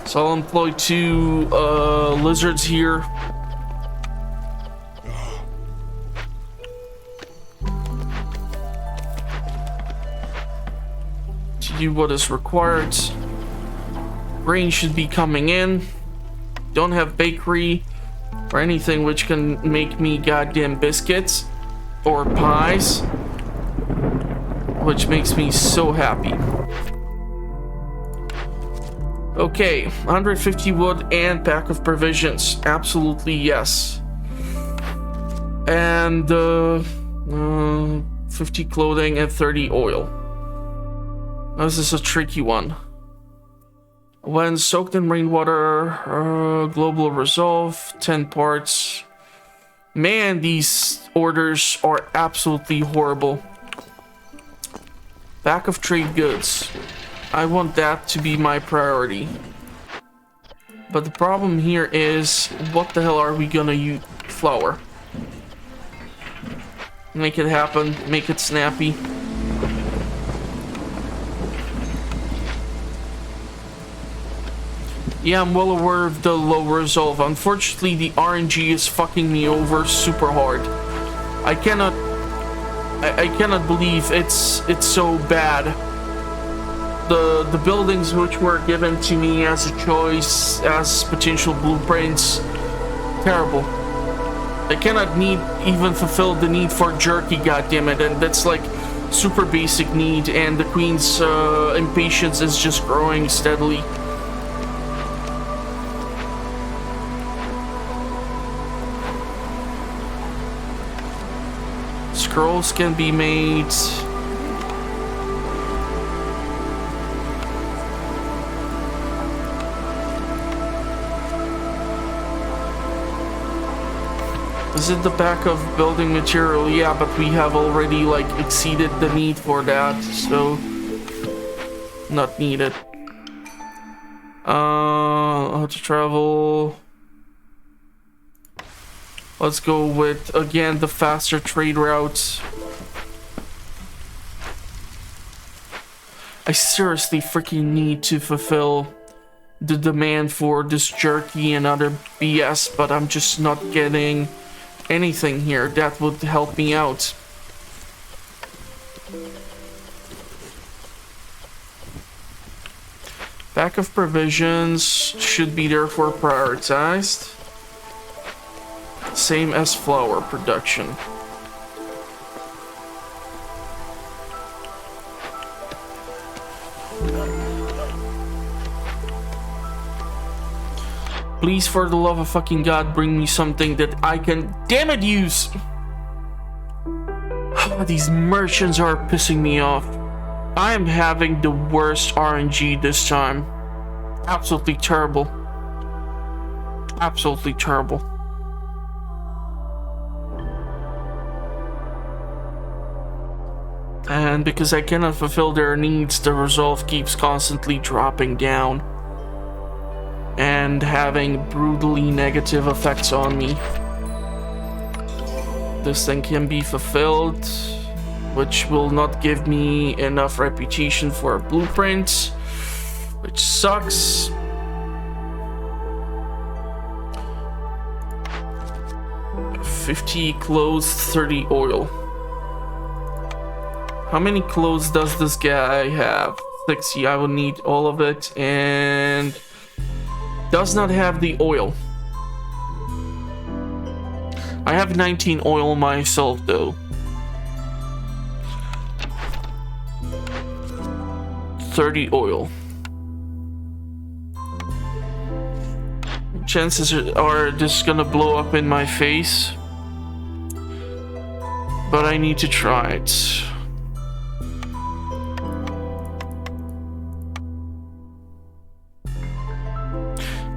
So I'll employ 2 lizards here. To do what is required. Grain should be coming in. Don't have bakery or anything which can make me goddamn biscuits or pies, which makes me so happy. Okay, 150 wood and pack of provisions. Absolutely yes. And 50 clothing and 30 oil. This is a tricky one. When soaked in rainwater, global resolve, 10 parts. Man, these orders are absolutely horrible. Back of trade goods. I want that to be my priority. But the problem here is, what the hell are we gonna use? Flour. Make it happen, make it snappy. Yeah, I'm well aware of the low resolve. Unfortunately, the RNG is fucking me over super hard. I cannot believe it's so bad. The buildings which were given to me as a choice, as potential blueprints, terrible. I cannot even fulfill the need for jerky, goddammit, and that's like super basic need, and the queen's impatience is just growing steadily. Scrolls can be made. Is it the back of building material? Yeah, but we have already like exceeded the need for that, so not needed. How to travel? Let's go with, again, the faster trade routes. I seriously freaking need to fulfill the demand for this jerky and other BS, but I'm just not getting anything here that would help me out. Pack of provisions should be therefore prioritized. Same as flour production. Please, for the love of fucking God, bring me something that I can, damn it, use! These merchants are pissing me off. I am having the worst RNG this time. Absolutely terrible. Absolutely terrible. And because I cannot fulfill their needs, the resolve keeps constantly dropping down and having brutally negative effects on me. This thing can be fulfilled, which will not give me enough reputation for a blueprint, which sucks. $50 clothes, 30 oil. How many clothes does this guy have? 60. I will need all of it, and does not have the oil. I have 19 oil myself though. 30 oil. Chances are this is gonna blow up in my face, but I need to try it.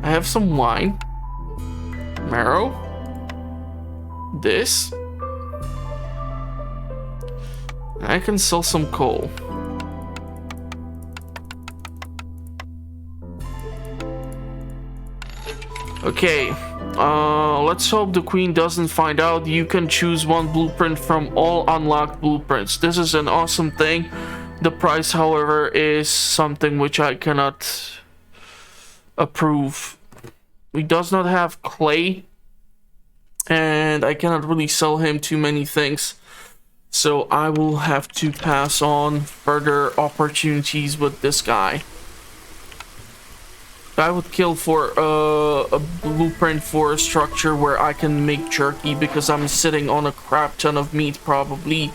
I have some wine, marrow, this, I can sell some coal. Okay, let's hope the queen doesn't find out. You can choose one blueprint from all unlocked blueprints. This is an awesome thing. The price, however, is something which I cannot approve. He does not have clay, and I cannot really sell him too many things, so I will have to pass on further opportunities with this guy. I would kill for a blueprint for a structure where I can make jerky, because I'm sitting on a crap ton of meat probably.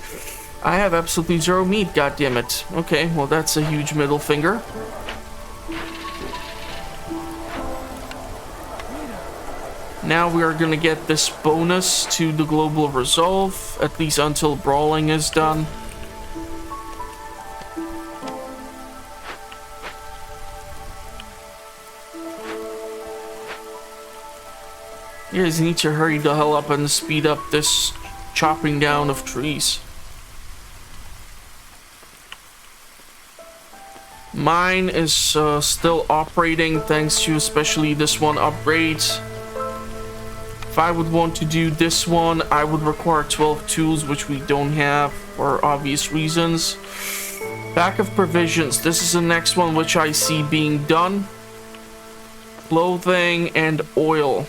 I have absolutely zero meat, goddammit. Okay, well that's a huge middle finger. Now we are gonna get this bonus to the global resolve, at least until brawling is done. You guys need to hurry the hell up and speed up this chopping down of trees. Mine is still operating thanks to especially this one upgrade. If I would want to do this one, I would require 12 tools, which we don't have for obvious reasons. Pack of provisions. This is the next one which I see being done. Clothing and oil.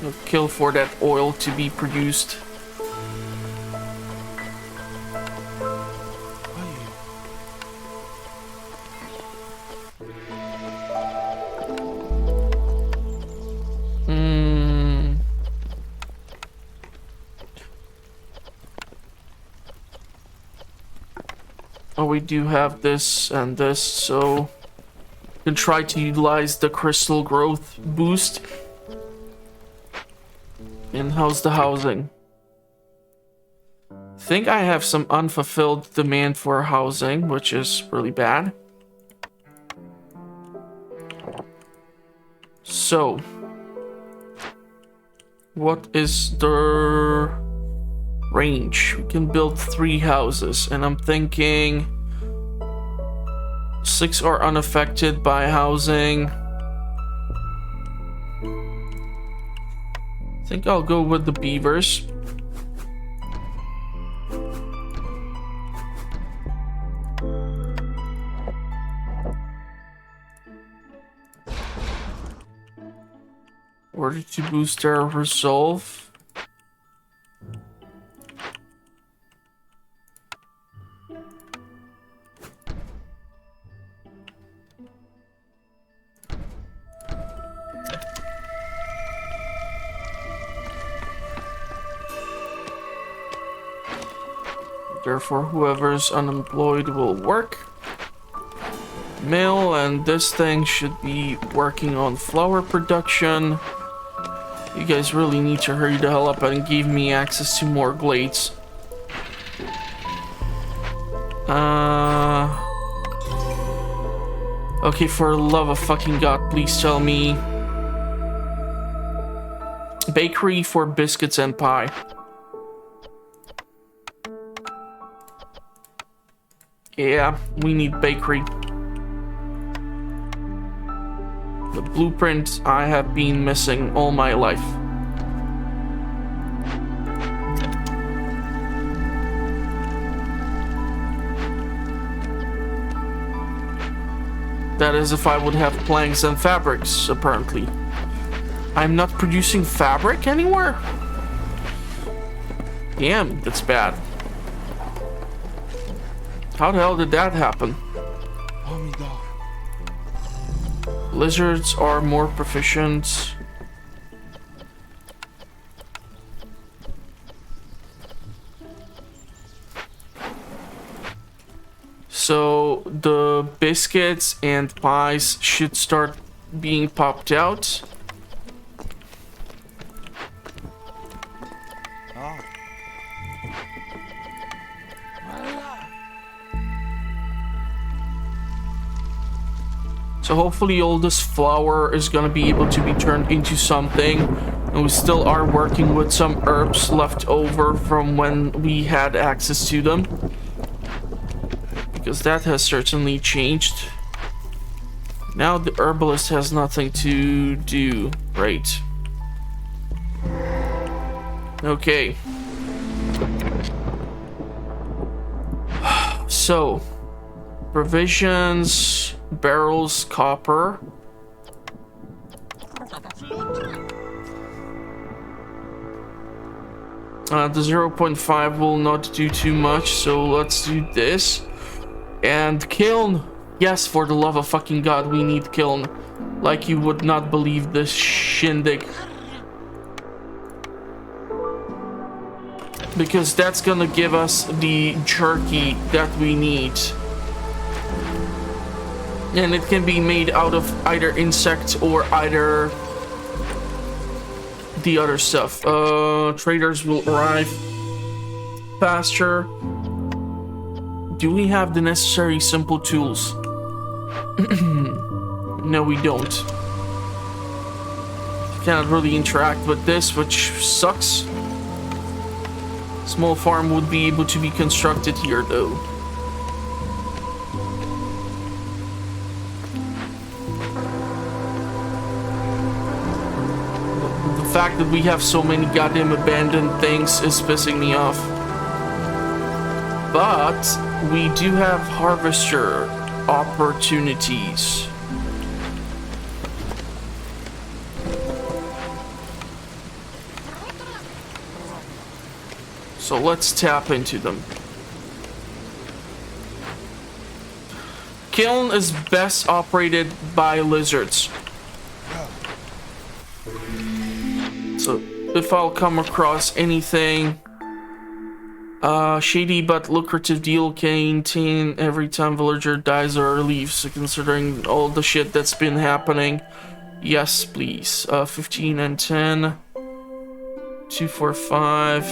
We'll kill for that oil to be produced. Oh, we do have this and this, so we can try to utilize the crystal growth boost. And how's the housing? I think I have some unfulfilled demand for housing, which is really bad. So, what is the range? We can build 3 houses, and I'm thinking 6 are unaffected by housing. I think I'll go with the beavers. Order to boost their resolve. Therefore, whoever's unemployed will work. Mill, and this thing should be working on flour production. You guys really need to hurry the hell up and give me access to more glades. Okay, for the love of fucking God, please tell me. Bakery for biscuits and pie. Yeah, we need bakery. The blueprint I have been missing all my life. That is if I would have planks and fabrics, apparently. I'm not producing fabric anywhere? Damn, that's bad. How the hell did that happen? Lizards are more proficient. So the biscuits and pies should start being popped out. So hopefully all this flour is gonna be able to be turned into something. And we still are working with some herbs left over from when we had access to them. Because that has certainly changed. Now the herbalist has nothing to do. Right. Okay. So, provisions, barrels, copper. The 0.5 will not do too much, so let's do this. And kiln. Yes, for the love of fucking God, we need kiln. Like you would not believe this shindig. Because that's gonna give us the jerky that we need. And it can be made out of either insect or either the other stuff. Traders will arrive faster. Do we have the necessary simple tools? No, we don't. Cannot really interact with this, which sucks. Small farm would be able to be constructed here, though. The fact that we have so many goddamn abandoned things is pissing me off. But we do have harvester opportunities. So let's tap into them. Kiln is best operated by lizards. So if I'll come across anything, shady but lucrative deal can obtain every time villager dies or leaves. So considering all the shit that's been happening, yes, please. 15 and 10, 2, 4, 5.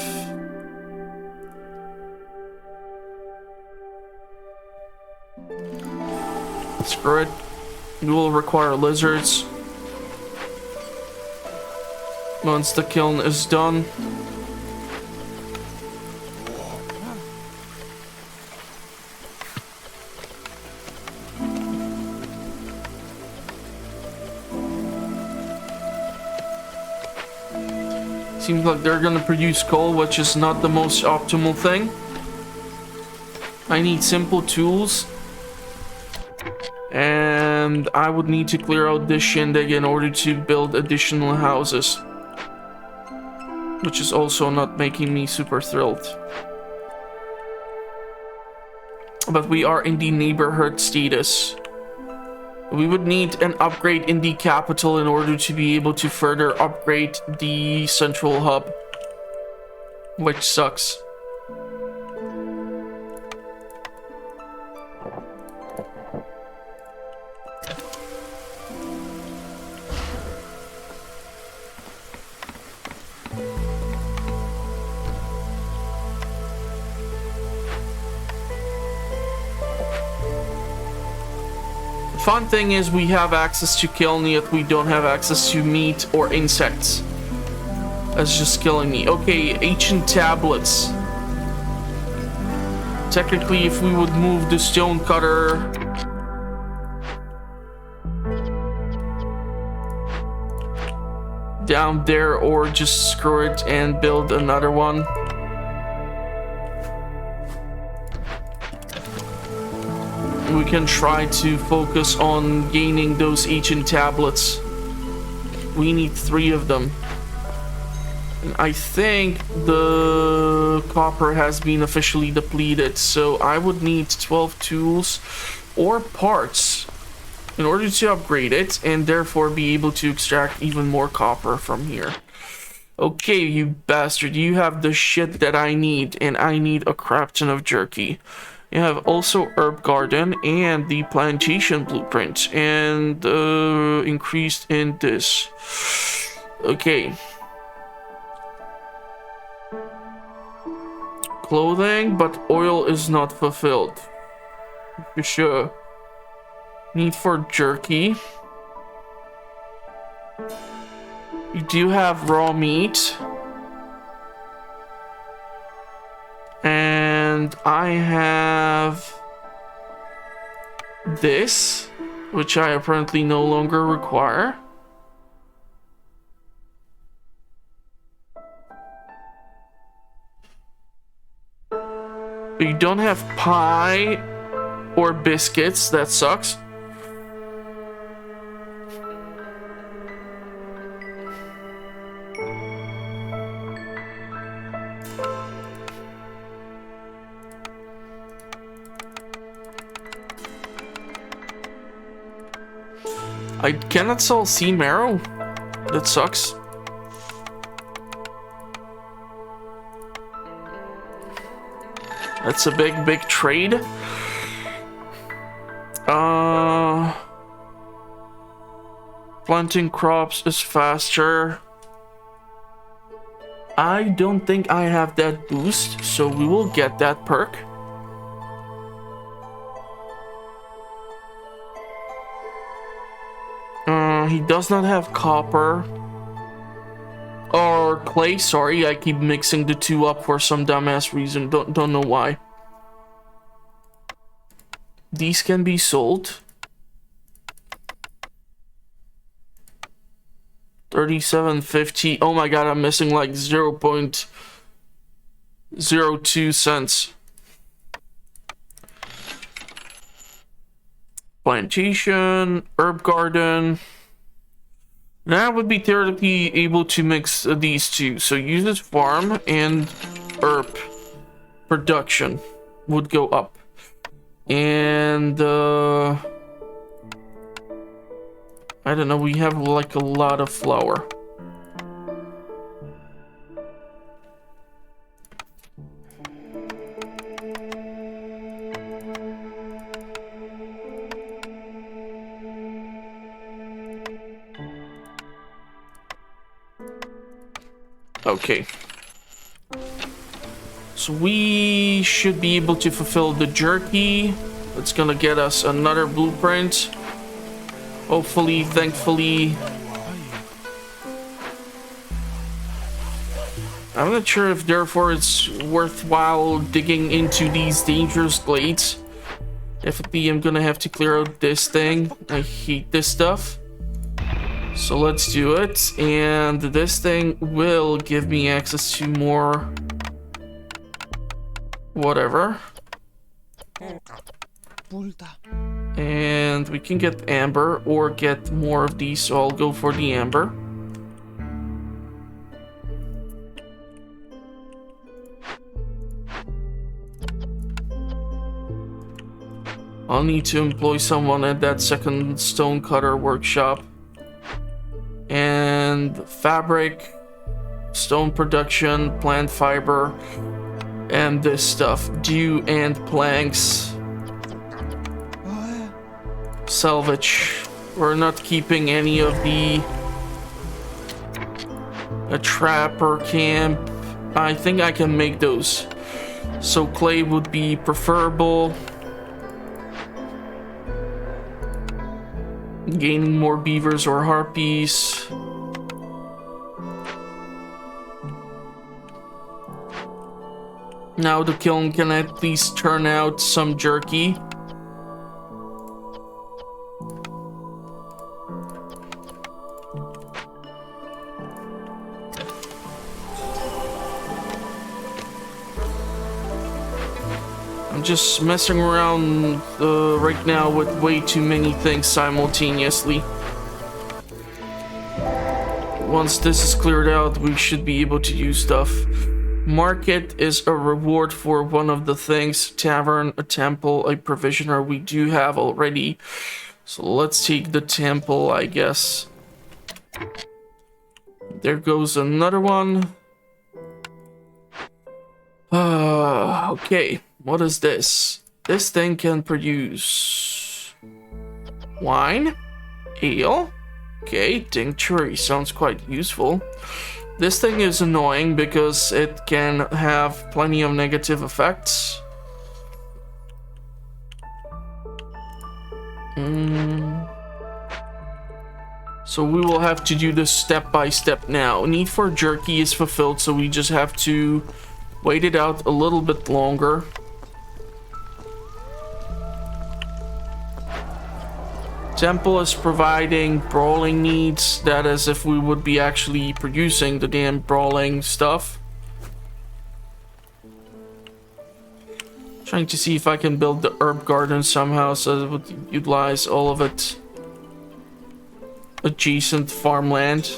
Screw it. We will require lizards once the kiln is done. Seems like they're gonna produce coal, which is not the most optimal thing. I need simple tools. And I would need to clear out this shindig in order to build additional houses. Which is also not making me super thrilled. But we are in the neighborhood status. We would need an upgrade in the capital in order to be able to further upgrade the central hub. Which sucks. fun thing is we have access to kiln, yet we don't have access to meat or insects. That's just killing me. Okay, ancient tablets. Technically, if we would move the stone cutter down there, or just screw it and build another one. We can try to focus on gaining those ancient tablets. We need 3 of them. And I think the copper has been officially depleted, so I would need 12 tools or parts in order to upgrade it and therefore be able to extract even more copper from here. Okay, you bastard, you have the shit that I need, and I need a crap ton of jerky. You have also herb garden and the plantation blueprint, and increased in this. Okay. Clothing, but oil is not fulfilled. For sure. Need for jerky. You do have raw meat. And I have this, which I apparently no longer require. But you don't have pie or biscuits. That sucks. I cannot sell sea marrow. That sucks. That's a big trade. Planting crops is faster. I don't think I have that boost, so we will get that perk. He does not have copper. Or clay, sorry, I keep mixing the two up for some dumbass reason. Don't know why. These can be sold. 37.50. Oh my god, I'm missing like 0.02 cents. Plantation, herb garden. Now I would be theoretically able to mix these two. So use this farm and herb production would go up. And I don't know, we have like a lot of flour. Okay. So we should be able to fulfill the jerky. It's gonna get us another blueprint. Hopefully, thankfully. I'm not sure if therefore it's worthwhile digging into these dangerous glades. Definitely I'm gonna have to clear out this thing. I hate this stuff. So let's do it, and this thing will give me access to more whatever. And we can get amber or get more of these, so I'll go for the amber. I'll need to employ someone at that second stone cutter workshop. And fabric, stone production, plant fiber, and this stuff, dew and planks. Salvage. We're not keeping any of the a trapper camp. I think I can make those. So clay would be preferable. Gaining more beavers or harpies. Now the kiln can at least turn out some jerky. I'm just messing around right now with way too many things simultaneously. Once this is cleared out, we should be able to use stuff. Market is a reward for one of the things. Tavern, a temple, a provisioner we do have already. So let's take the temple, I guess. There goes another one. Okay, what is this? This thing can produce wine, ale. Okay, tincture sounds quite useful. This thing is annoying because it can have plenty of negative effects. So we will have to do this step by step now. Need for jerky is fulfilled, so we just have to wait it out a little bit longer. Temple is providing brawling needs. That is if we would be actually producing the damn brawling stuff. Trying to see if I can build the herb garden somehow so that it would utilize all of it. Adjacent farmland.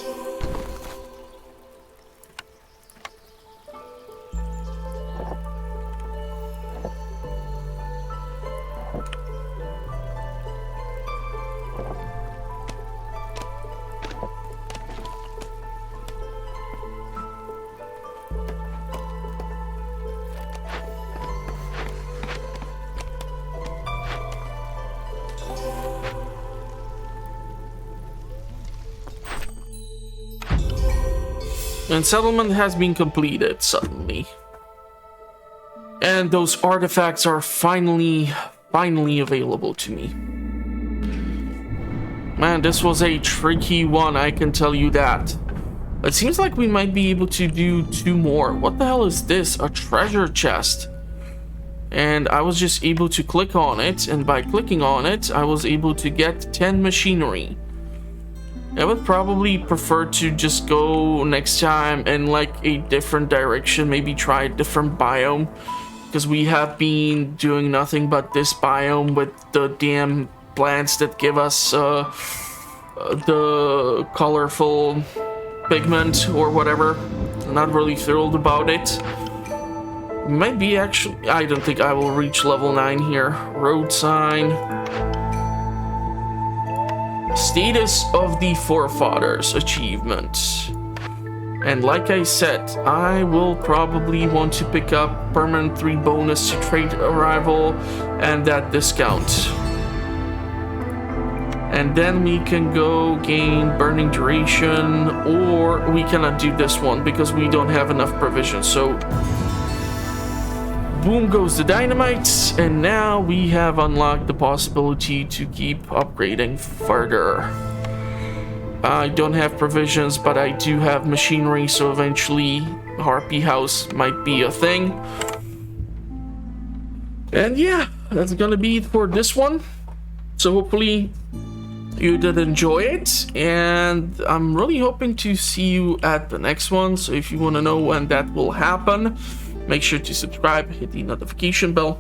And settlement has been completed suddenly. And those artifacts are finally available to me. Man, this was a tricky one, I can tell you that. It seems like we might be able to do 2 more. What the hell is this? A treasure chest. And I was just able to click on it, and by clicking on it, I was able to get 10 machinery. I would probably prefer to just go next time in like a different direction, maybe try a different biome, because we have been doing nothing but this biome with the damn plants that give us the colorful pigment or whatever. I'm not really thrilled about it. Might be actually, I don't think I will reach level 9 here. Road sign. Status of the Forefathers achievement. And like I said, I will probably want to pick up permanent 3 bonus to trade arrival and that discount. And then we can go gain burning duration, or we cannot do this one because we don't have enough provisions. So boom goes the dynamite, and now we have unlocked the possibility to keep upgrading further. I don't have provisions, but I do have machinery, so eventually Harpy House might be a thing. And yeah, that's gonna be it for this one. So hopefully you did enjoy it, and I'm really hoping to see you at the next one. So if you want to know when that will happen, make sure to subscribe, hit the notification bell.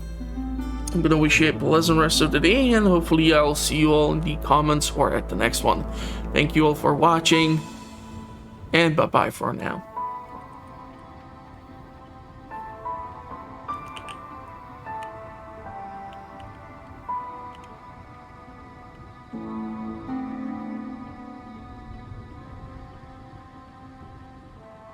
I'm gonna wish you a pleasant rest of the day, and hopefully I'll see you all in the comments or at the next one. Thank you all for watching, and bye-bye for now.